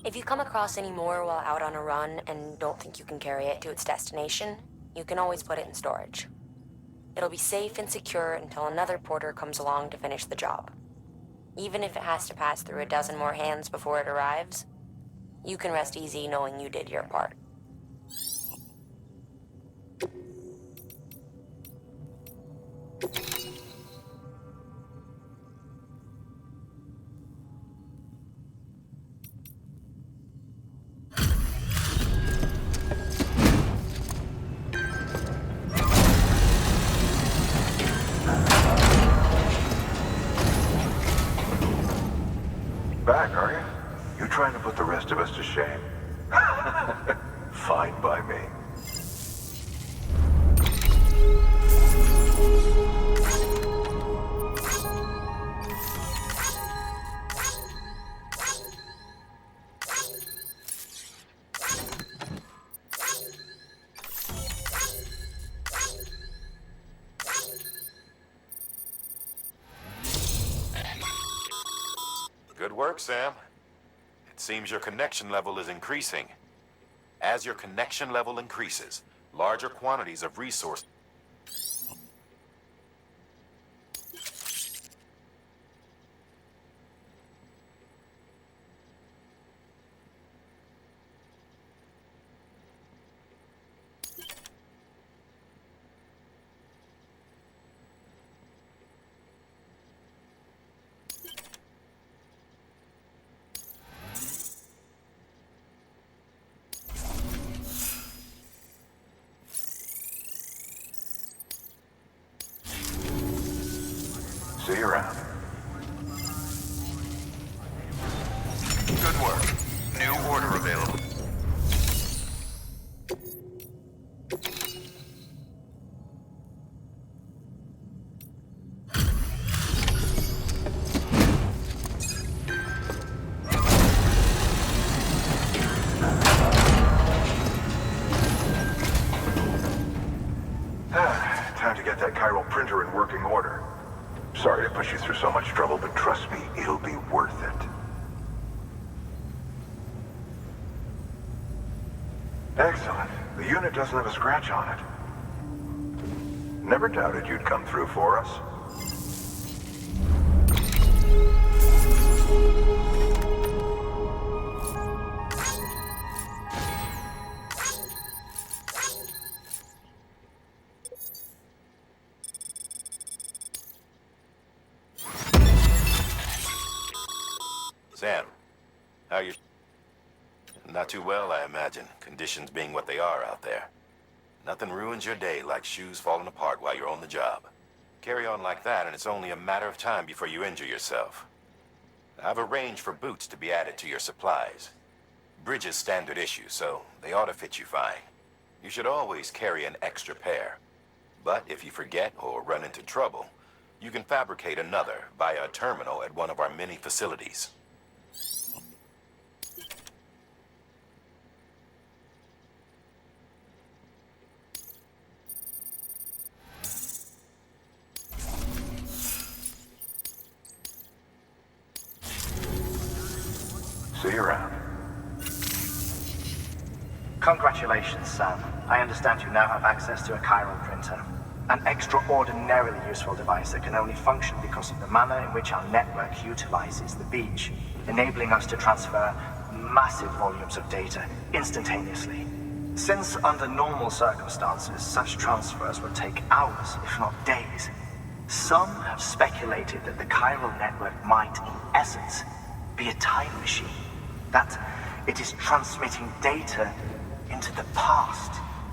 If you come across any more while out on a run and don't think you can carry it to its destination, you can always put it in storage. It'll be safe and secure until another porter comes along to finish the job. Even if it has to pass through a dozen more hands before it arrives, you can rest easy knowing you did your part. Back, are you? You trying to put the rest of us to shame? Fine by me. Good work, Sam. It seems your connection level is increasing. As your connection level increases, larger quantities of resource... See you around. Good work. New order available. Time to get that chiral printer in working order. Sorry to push you through so much trouble, but trust me, it'll be worth it. Excellent. The unit doesn't have a scratch on it. Never doubted you'd come through for us. Sam, how you... Not too well, I imagine, conditions being what they are out there. Nothing ruins your day like shoes falling apart while you're on the job. Carry on like that and it's only a matter of time before you injure yourself. I've arranged for boots to be added to your supplies. Bridges standard issue, so they ought to fit you fine. You should always carry an extra pair. But if you forget or run into trouble, you can fabricate another via a terminal at one of our many facilities. See you around. Congratulations, Sam. I understand you now have access to a chiral printer. An extraordinarily useful device that can only function because of the manner in which our network utilizes the beach, enabling us to transfer massive volumes of data instantaneously. Since under normal circumstances, such transfers would take hours, if not days, some have speculated that the chiral network might, in essence, be a time machine. That it is transmitting data into the past.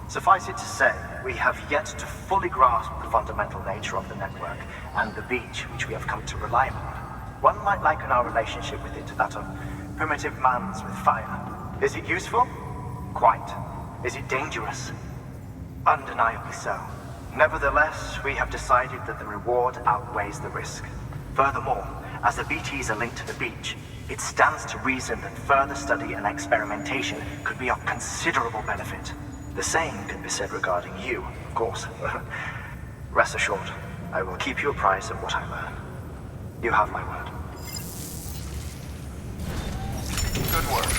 Suffice it to say, we have yet to fully grasp the fundamental nature of the network and the beach which we have come to rely upon. One might liken our relationship with it to that of primitive man's with fire. Is it useful? Quite. Is it dangerous? Undeniably so. Nevertheless, we have decided that the reward outweighs the risk. Furthermore, as the BTs are linked to the beach, it stands to reason that further study and experimentation could be of considerable benefit. The same can be said regarding you, of course. Rest assured, I will keep you apprised of what I learn. You have my word. Good work.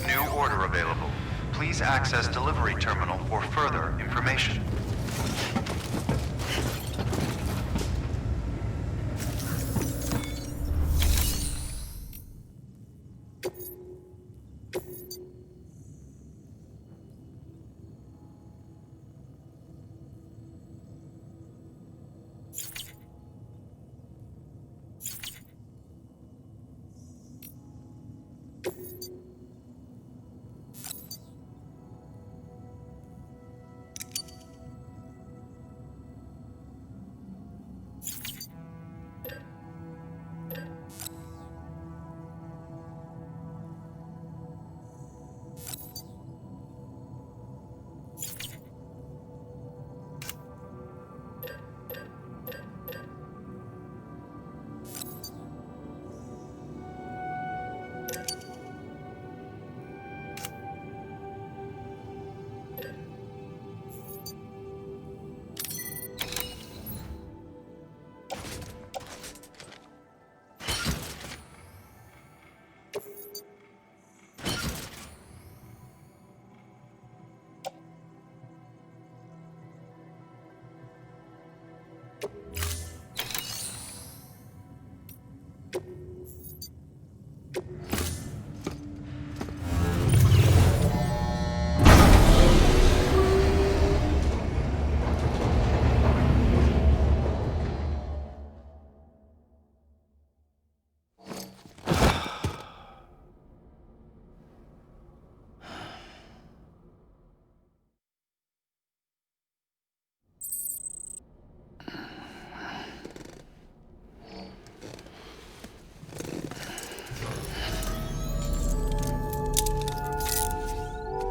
New order available. Please access delivery terminal for further information.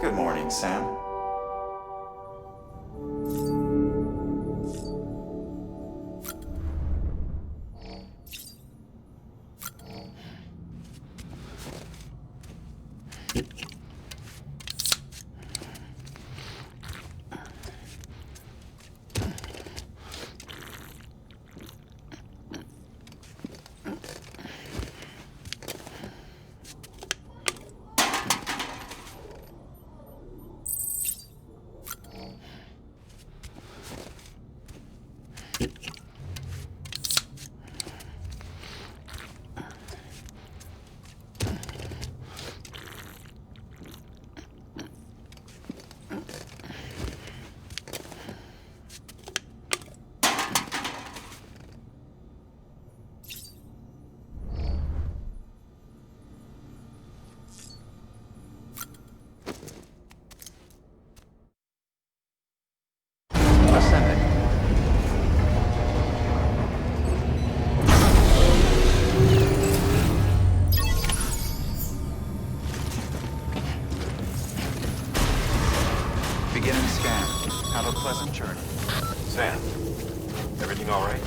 Good morning, Sam. Beginning scan. Have a pleasant journey. Sam, everything all right?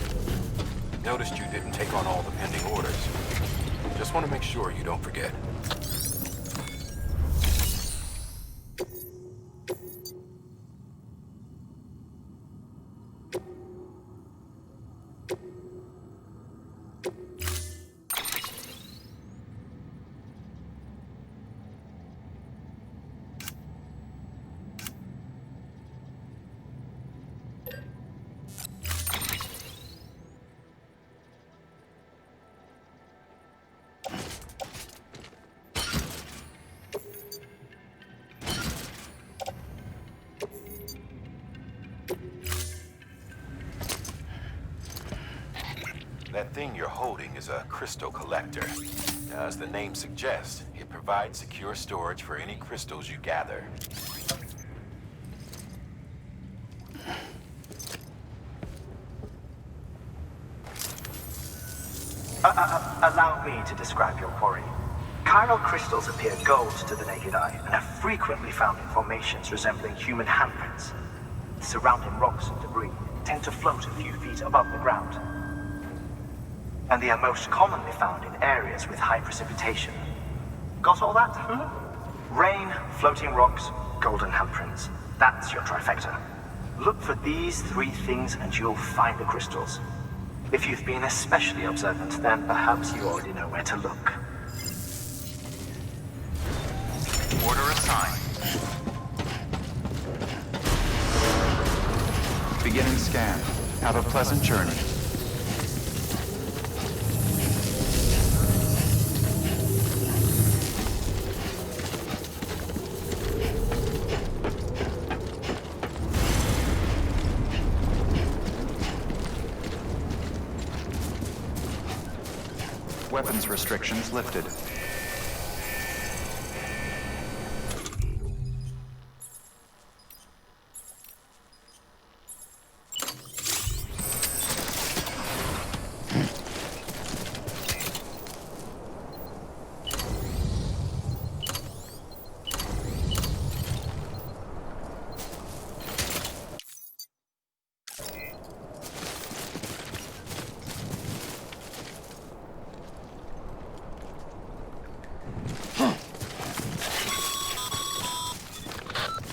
Noticed you didn't take on all the pending orders. Just want to make sure you don't forget. That thing you're holding is a crystal collector. As the name suggests, it provides secure storage for any crystals you gather. Allow me to describe your quarry. Chiral crystals appear gold to the naked eye and are frequently found in formations resembling human handprints. Surrounding rocks and debris tend to float a few feet above the ground. and they are most commonly found in areas with high precipitation. Got all that? Rain, floating rocks, golden handprints. That's your trifecta. Look for these 3 things and you'll find the crystals. If you've been especially observant, then perhaps you already know where to look. Order assigned. Beginning scan. Have a pleasant journey. Weapons restrictions lifted.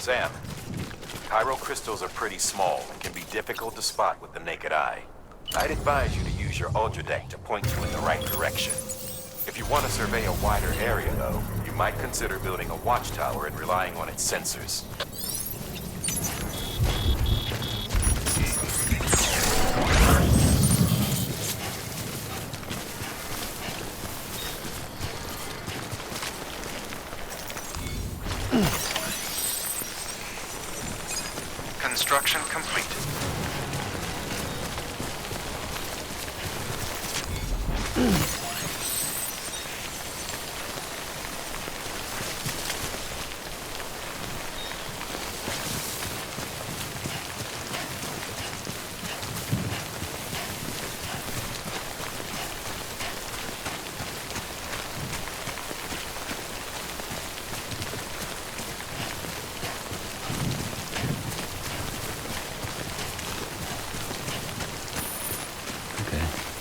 Sam, chiral crystals are pretty small and can be difficult to spot with the naked eye. I'd advise you to use your ultra deck to point you in the right direction. If you want to survey a wider area, though, you might consider building a watchtower and relying on its sensors. Construction complete.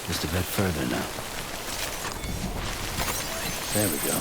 Just a bit further now. There we go.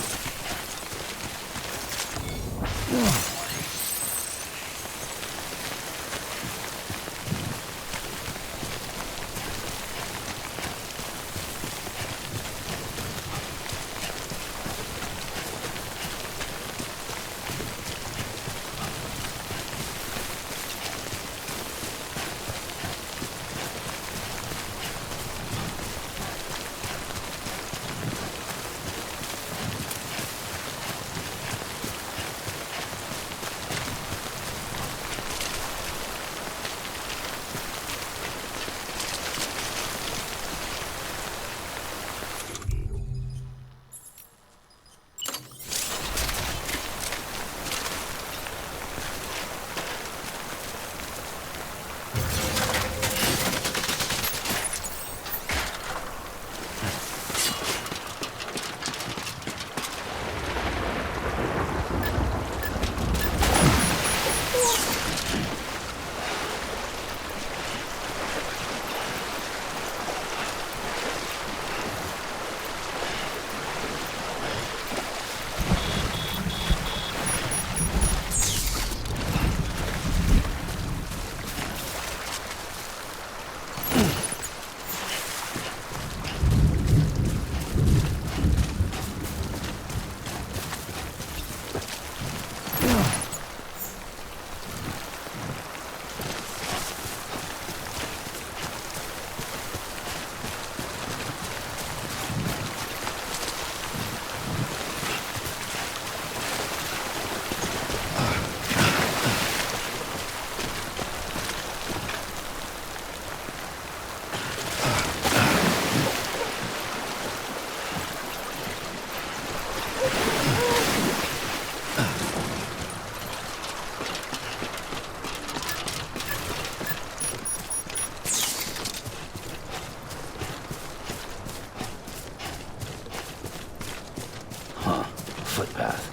Footpath.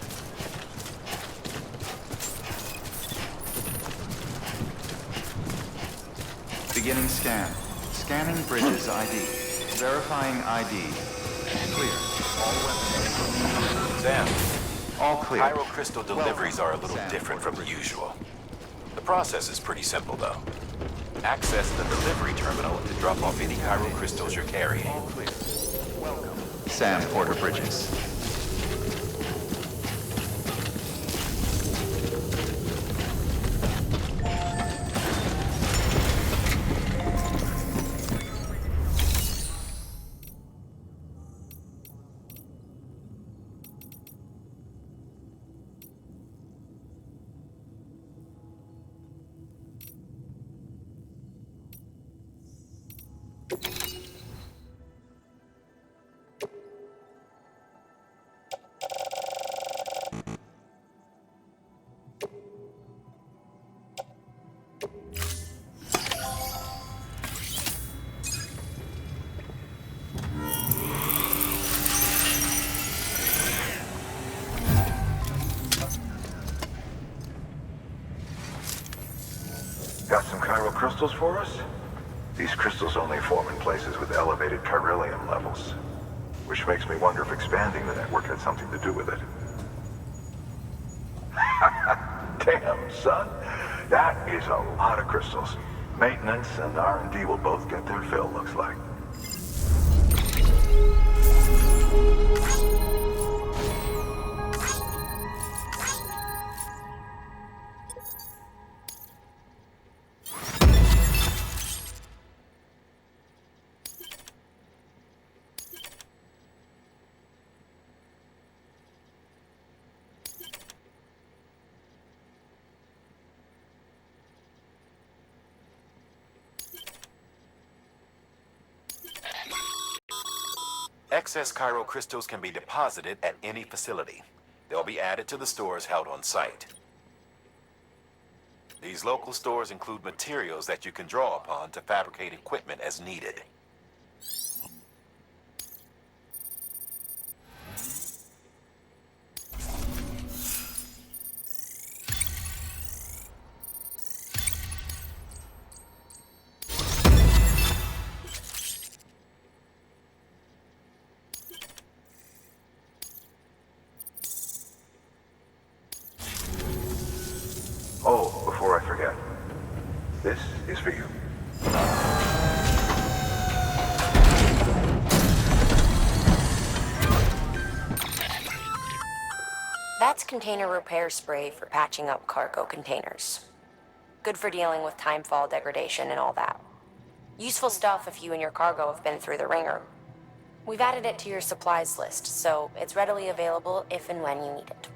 Beginning scan. Scanning bridges ID. Verifying ID. Clear. All weapons. Sam, All clear. Pyro crystal deliveries are a little different from the usual. The process is pretty simple, though. Access the delivery terminal to drop off any Pyro crystals you're carrying. All clear. Welcome. Sam Porter Bridges. Got some chiral crystals for us? These crystals only form in places with elevated chiralium levels, which makes me wonder if expanding the network had something to do with it. Damn, son. That is a lot of crystals. Maintenance and R&D will both get their fill, looks like. Excess chiral crystals can be deposited at any facility. They'll be added to the stores held on site. These local stores include materials that you can draw upon to fabricate equipment as needed. Oh, before I forget, this is for you. That's container repair spray for patching up cargo containers. Good for dealing with timefall degradation and all that. Useful stuff if you and your cargo have been through the ringer. We've added it to your supplies list, so it's readily available if and when you need it.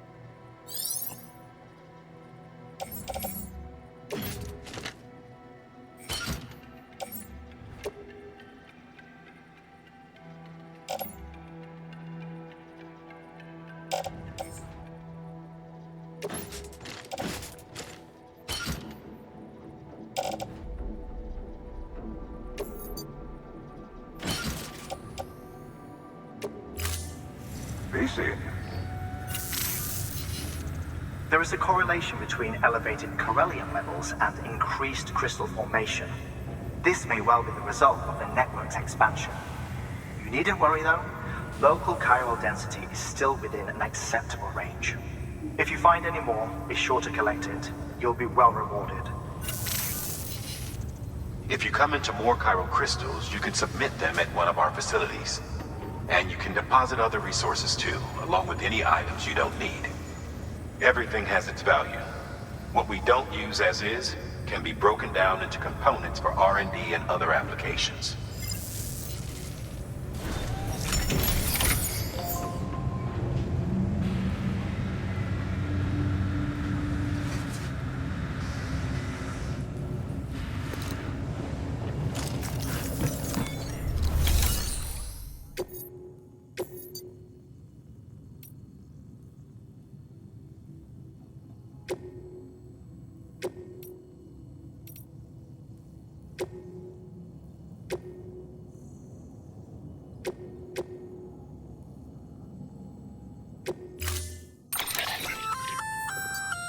There is a correlation between elevated chiralium levels and increased crystal formation. This may well be the result of the network's expansion. You needn't worry though. Local chiral density is still within an acceptable range. If you find any more, be sure to collect it. You'll be well rewarded. If you come into more chiral crystals, you can submit them at one of our facilities. And you can deposit other resources too, along with any items you don't need. Everything has its value. What we don't use as is can be broken down into components for R&D and other applications.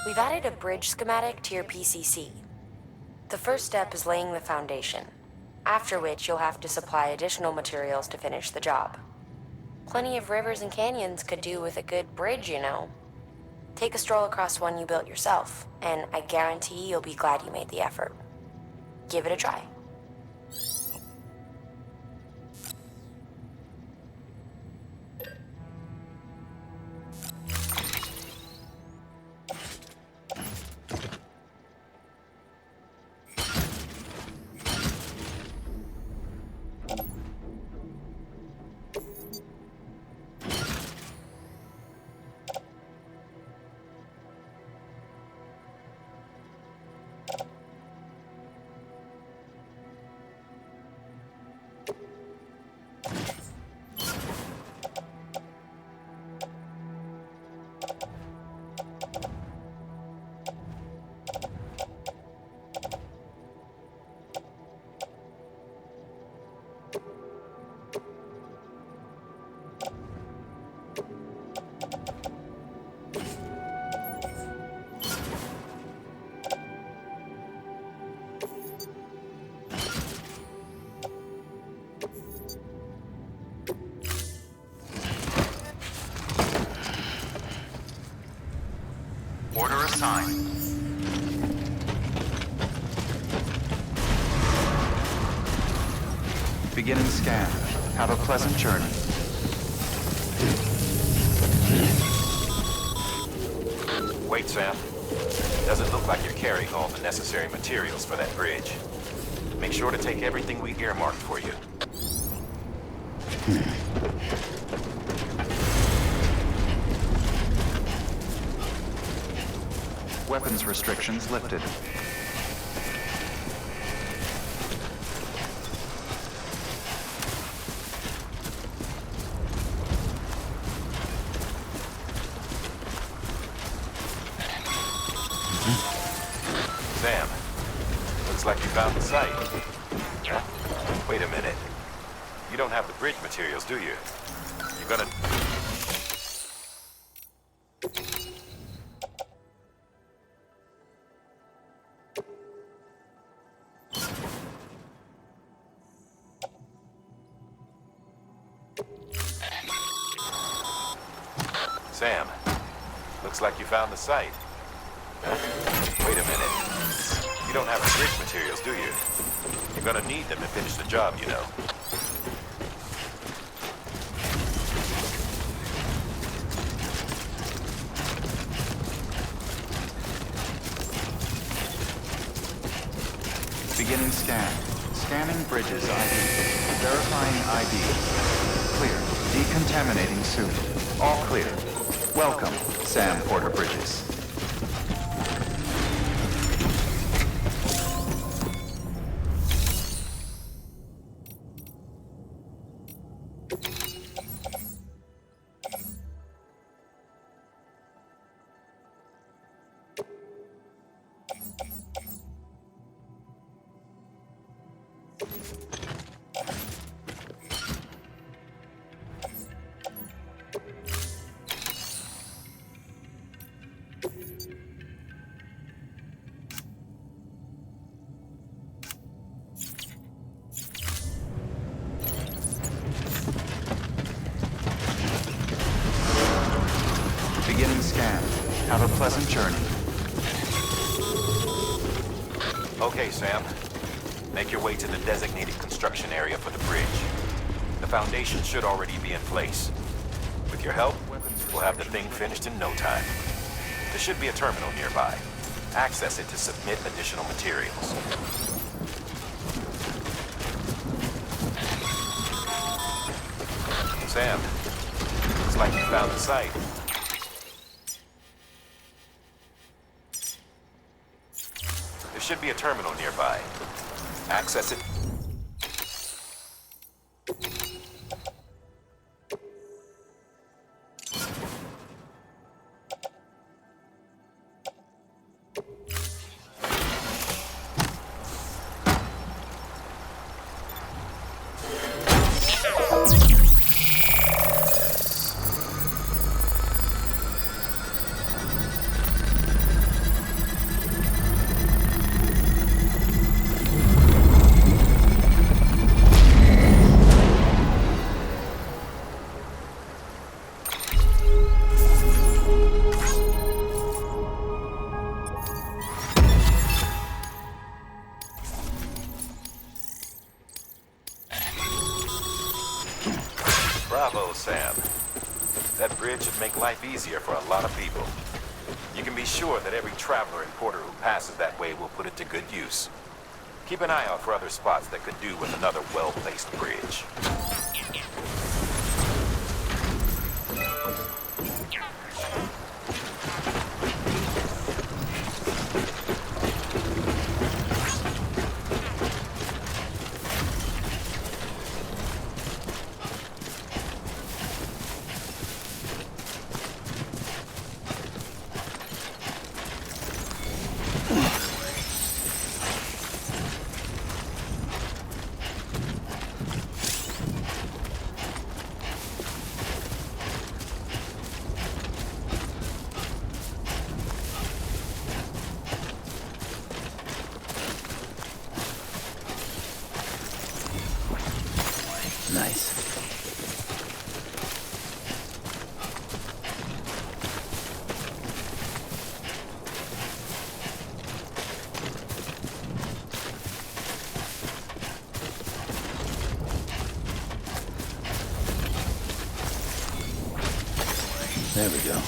We've added a bridge schematic to your PCC. The first step is laying the foundation. after which you'll have to supply additional materials to finish the job. Plenty of rivers and canyons could do with a good bridge, you know. Take a stroll across one you built yourself, and I guarantee you'll be glad you made the effort. Give it a try. Order assigned. Beginning scan. Have a pleasant journey. Wait, Sam. Doesn't look like you're carrying all the necessary materials for that bridge. Make sure to take everything we earmarked for you. Weapons restrictions lifted. Sam, looks like you found the site. Wait a minute. You don't have the bridge materials, do you? You're gonna... Sam, looks like you found the site. Wait a minute. You don't have the bridge materials, do you? You're gonna need them to finish the job, you know. Beginning scan. Scanning bridges ID. Verifying ID. Clear. Decontaminating suit. All clear. Welcome, Sam Porter Bridges. Beginning scan. Have a pleasant journey. Okay, Sam. Make your way to the designated construction area for the bridge. The foundation should already be in place. With your help, we'll have the thing finished in no time. There should be a terminal nearby. Access it to submit additional materials. Sam, looks like you found the site. There should be a terminal nearby. Access it. That bridge should make life easier for a lot of people. You can be sure that every traveler and porter who passes that way will put it to good use. Keep an eye out for other spots that could do with another well-placed bridge. Nice. There we go.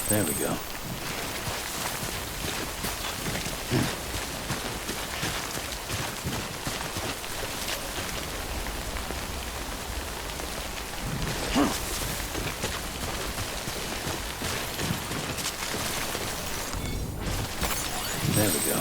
There we go. There we go.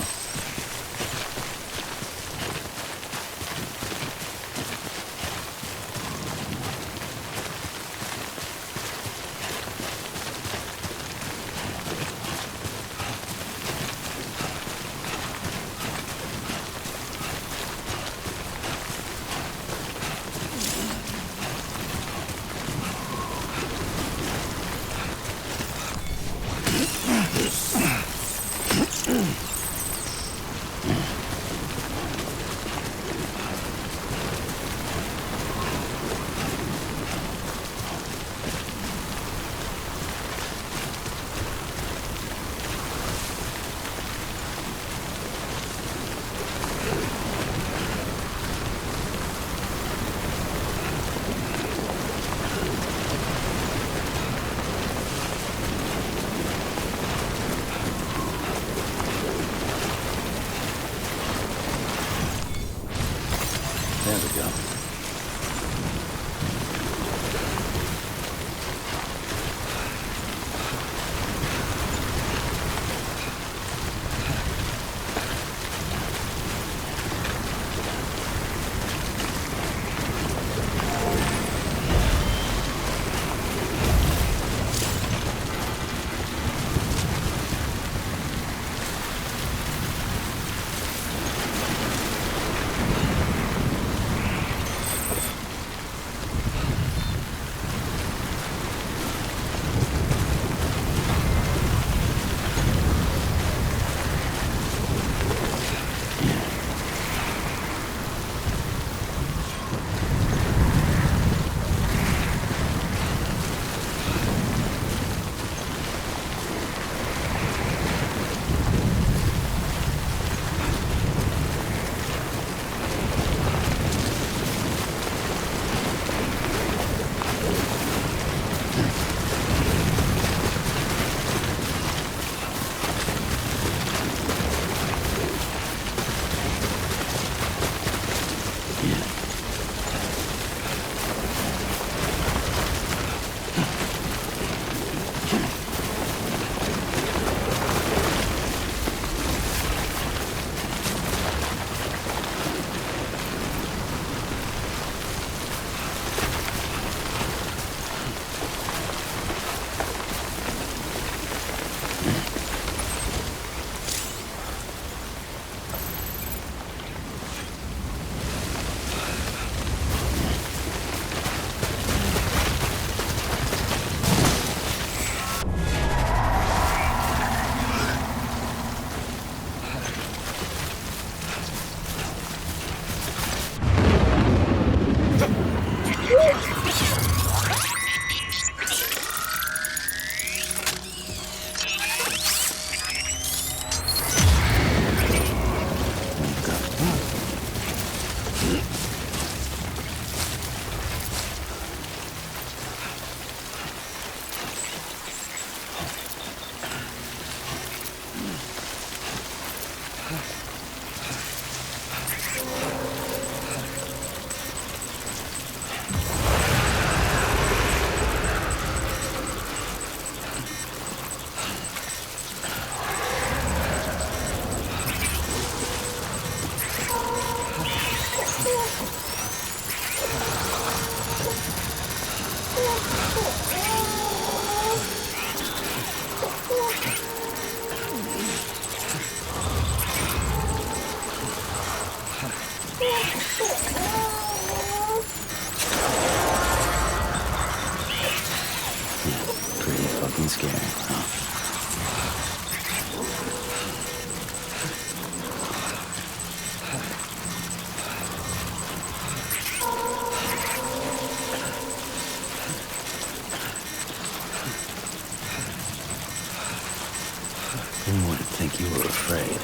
Pretty fucking scary, huh? Who would think you were afraid?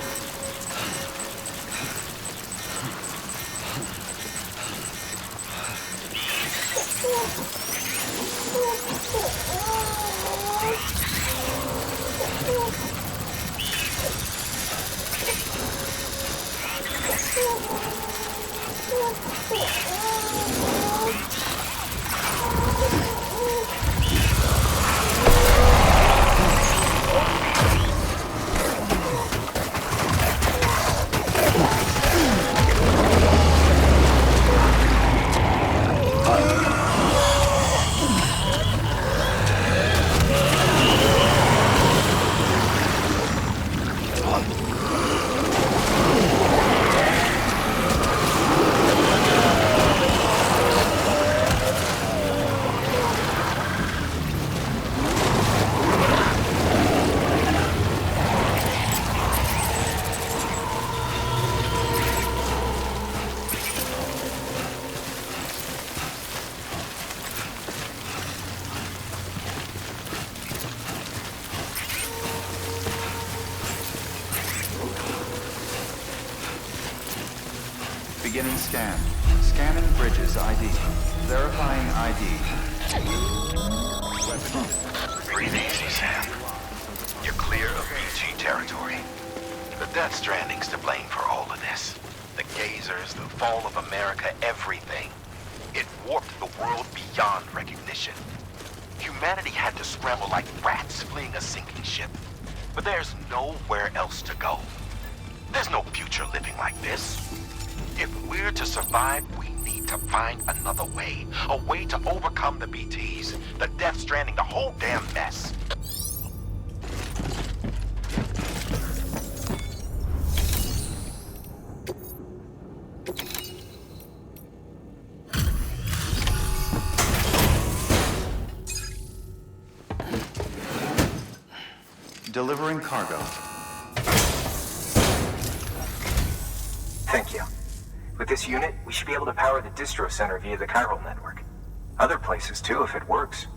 Beginning scan. Scanning bridges ID. Verifying ID. Breathe easy, Sam. You're clear of BG territory. The Death Stranding's to blame for all of this. The gazers, the fall of America, everything. It warped the world beyond recognition. Humanity had to scramble like rats fleeing a sinking ship. But there's nowhere else to go. There's no future living like this. If we're to survive, we need to find another way. A way to overcome the BTs, the Death Stranding, the whole damn mess. Delivering cargo. Thank you. With this unit, we should be able to power the distro center via the chiral network. Other places too, if it works.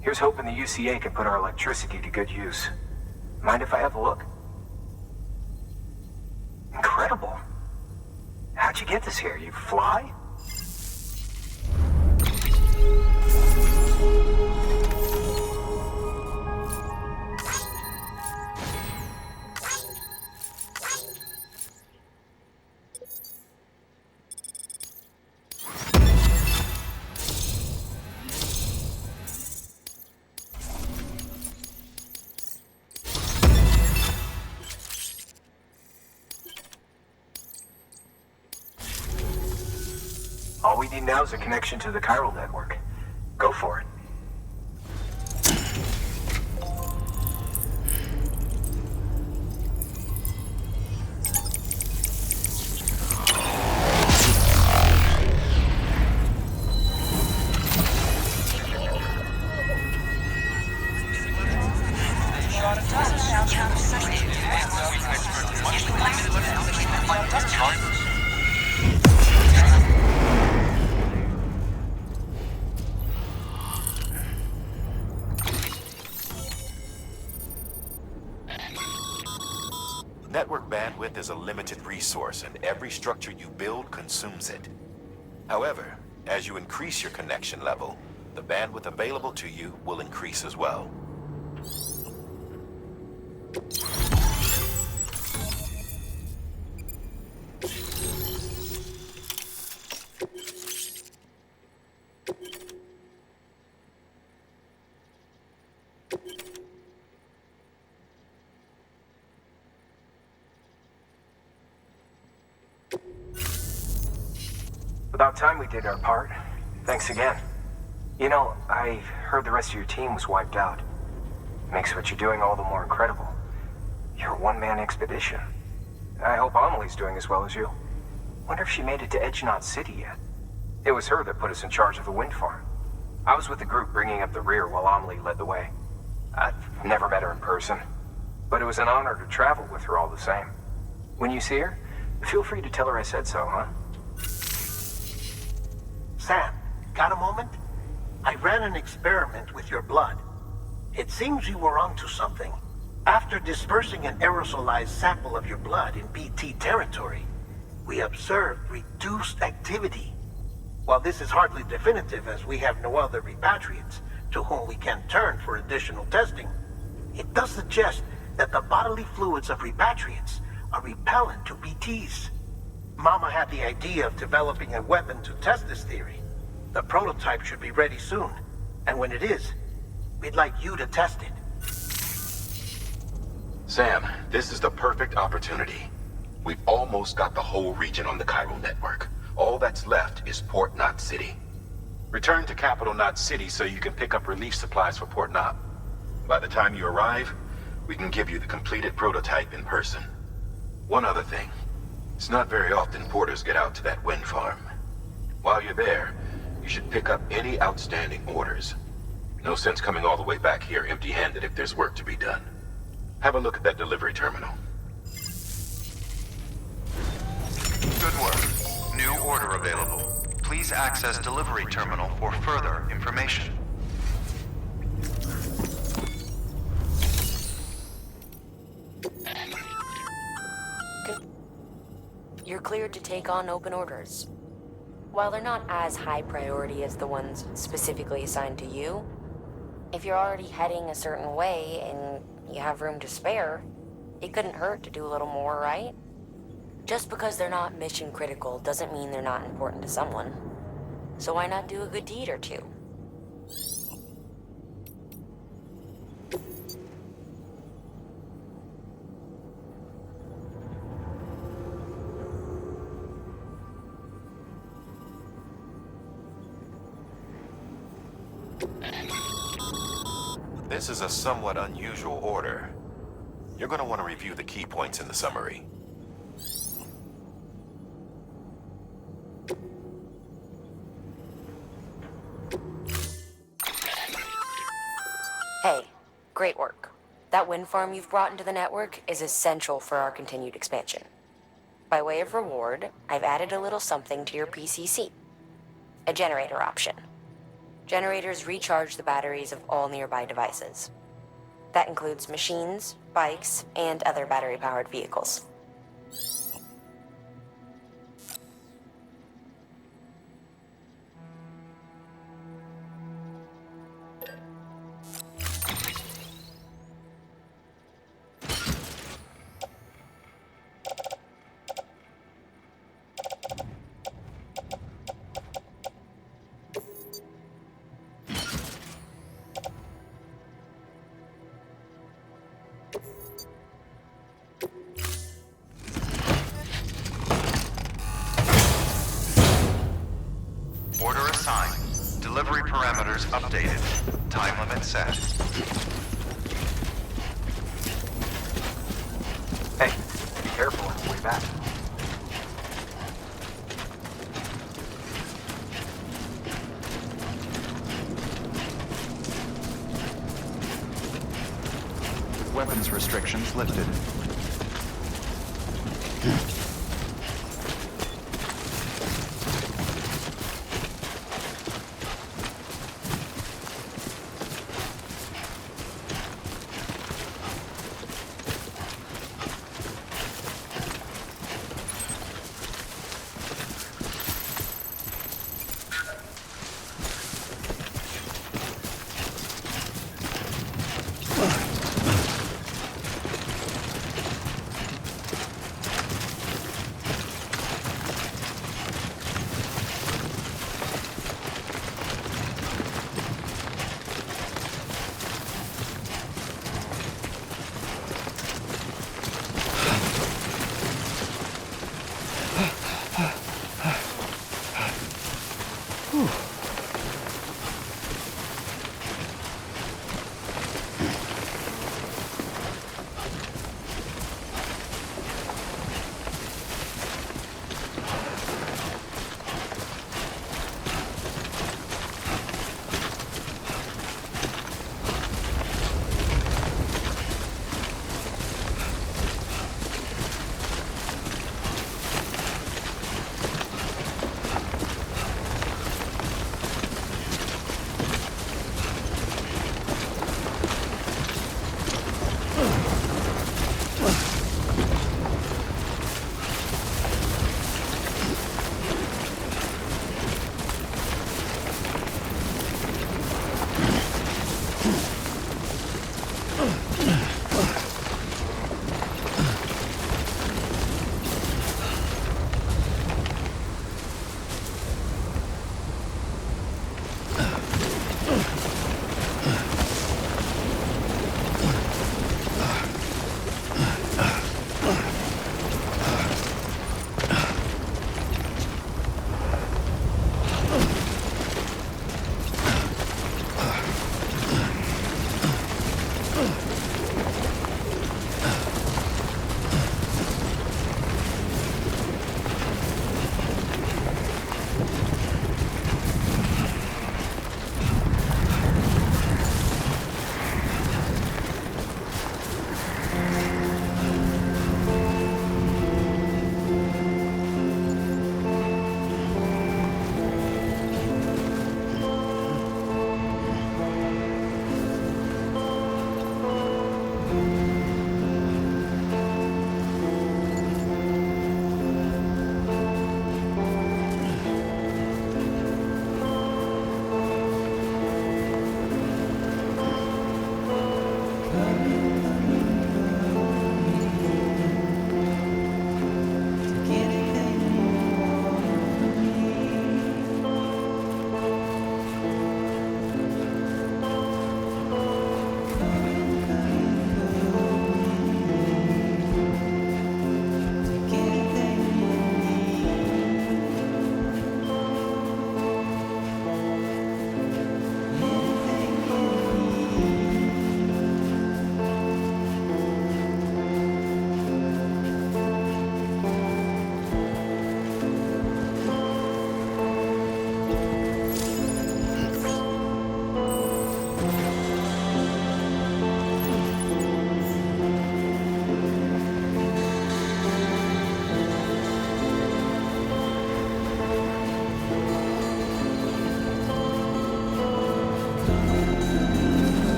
Here's hoping the UCA can put our electricity to good use. Mind if I have a look? Incredible. How'd you get this here? You fly? All we need now is a connection to the chiral network. Go for it. Network bandwidth is a limited resource, and every structure you build consumes it. However, as you increase your connection level, the bandwidth available to you will increase as well. About time we did our part. Thanks again. You know, I heard the rest of your team was wiped out. Makes what you're doing all the more incredible. You're a one-man expedition. I hope Amelie's doing as well as you. Wonder if she made it to Edgenot City yet. It was her that put us in charge of the wind farm. I was with the group bringing up the rear while Amelie led the way. I've never met her in person, but it was an honor to travel with her all the same. When you see her, feel free to tell her I said so, huh? Sam, got a moment? I ran an experiment with your blood. It seems you were onto something. After dispersing an aerosolized sample of your blood in BT territory, we observed reduced activity. While this is hardly definitive as we have no other repatriates to whom we can turn for additional testing, it does suggest that the bodily fluids of repatriates are repellent to BTs. Mama had the idea of developing a weapon to test this theory. The prototype should be ready soon, and when it is, we'd like you to test it. Sam, this is the perfect opportunity. We've almost got the whole region on the chiral network. All that's left is Port Knot City. Return to Capital Knot City so you can pick up relief supplies for Port Knot. By the time you arrive, we can give you the completed prototype in person. One other thing. It's not very often porters get out to that wind farm. While you're there, you should pick up any outstanding orders. No sense coming all the way back here empty-handed if there's work to be done. Have a look at that delivery terminal. Good work. New order available. Please access delivery terminal for further information. You're cleared to take on open orders. While they're not as high priority as the ones specifically assigned to you, if you're already heading a certain way and you have room to spare, it couldn't hurt to do a little more, right? Just because they're not mission critical doesn't mean they're not important to someone. So why not do a good deed or two? This is a somewhat unusual order. You're going to want to review the key points in the summary. Hey, great work. That wind farm you've brought into the network is essential for our continued expansion. By way of reward, I've added a little something to your PCC. A generator option. Generators recharge the batteries of all nearby devices. That includes machines, bikes, and other battery-powered vehicles. Order assigned. Delivery parameters updated. Time limit set. Hey, be careful on the way back. Weapons restrictions lifted.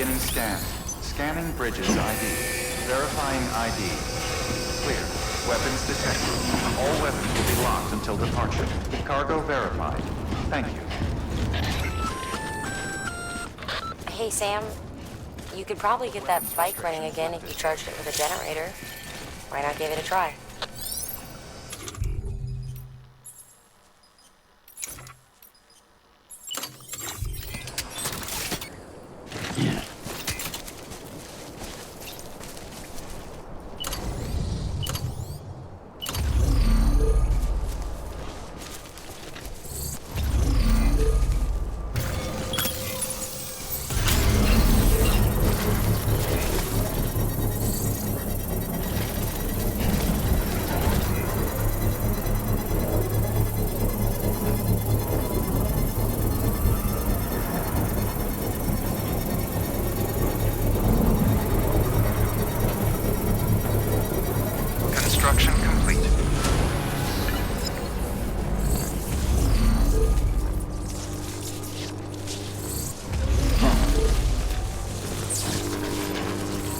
Beginning scan. Scanning bridges ID. Verifying ID. Clear. Weapons detected. All weapons will be locked until departure. Cargo verified. Thank you. Hey, Sam. You could probably get that bike running again if you charged it with a generator. Why not give it a try? Construction complete.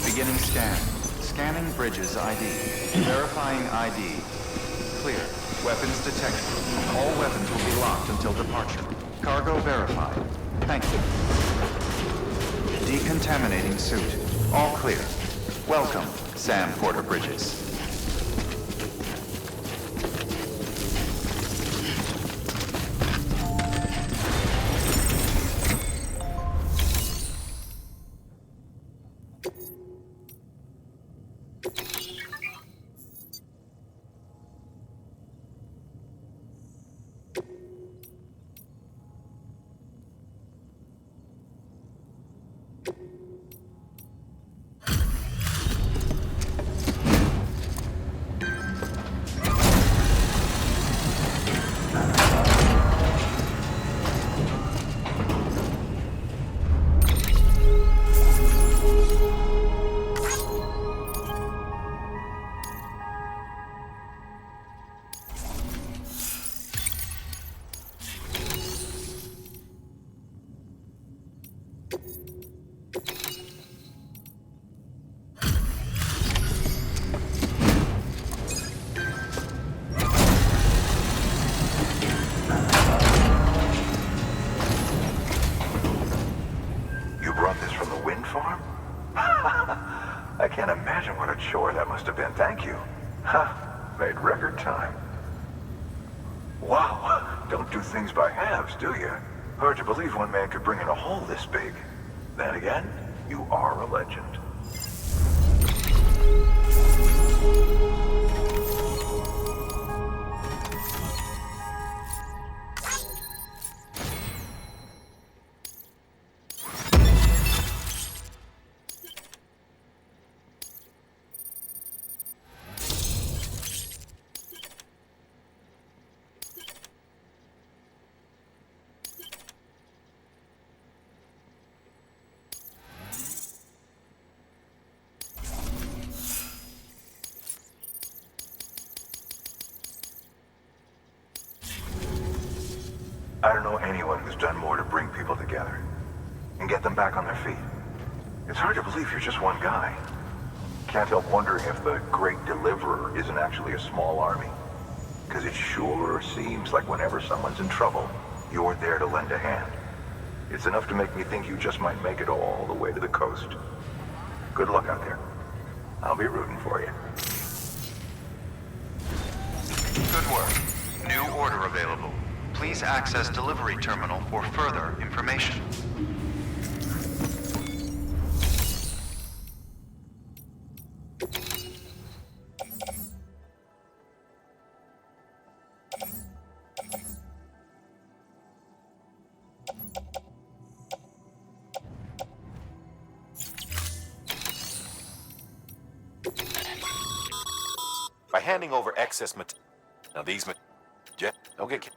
Beginning scan. Scanning bridges ID. Verifying ID. Clear. Weapons detected. All weapons will be locked until departure. Cargo verified. Thank you. Decontaminating suit. All clear. Welcome, Sam Porter Bridges. I can't imagine what a chore that must have been. Thank you. Ha! Made record time. Wow! Don't do things by halves, do you? Hard to believe one man could bring in a hole this big. Then again, you are a legend. I don't know anyone who's done more to bring people together and get them back on their feet. It's hard to believe you're just one guy. Can't help wondering if the Great Deliverer isn't actually a small army. Because it sure seems like whenever someone's in trouble, you're there to lend a hand. It's enough to make me think you just might make it all the way to the coast. Good luck out there. I'll be rooting for you. Good work. New order available. Please access delivery terminal for further information. By handing over excess material. Now these Jeff, don't get.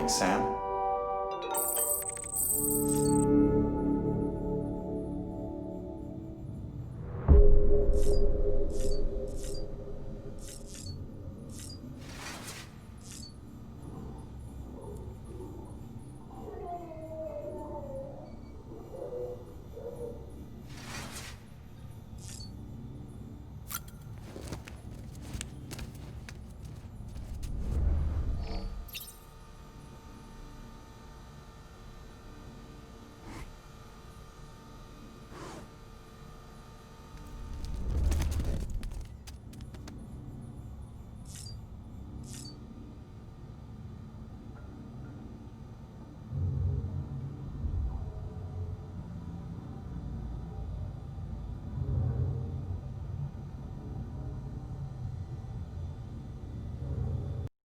morning, Sam.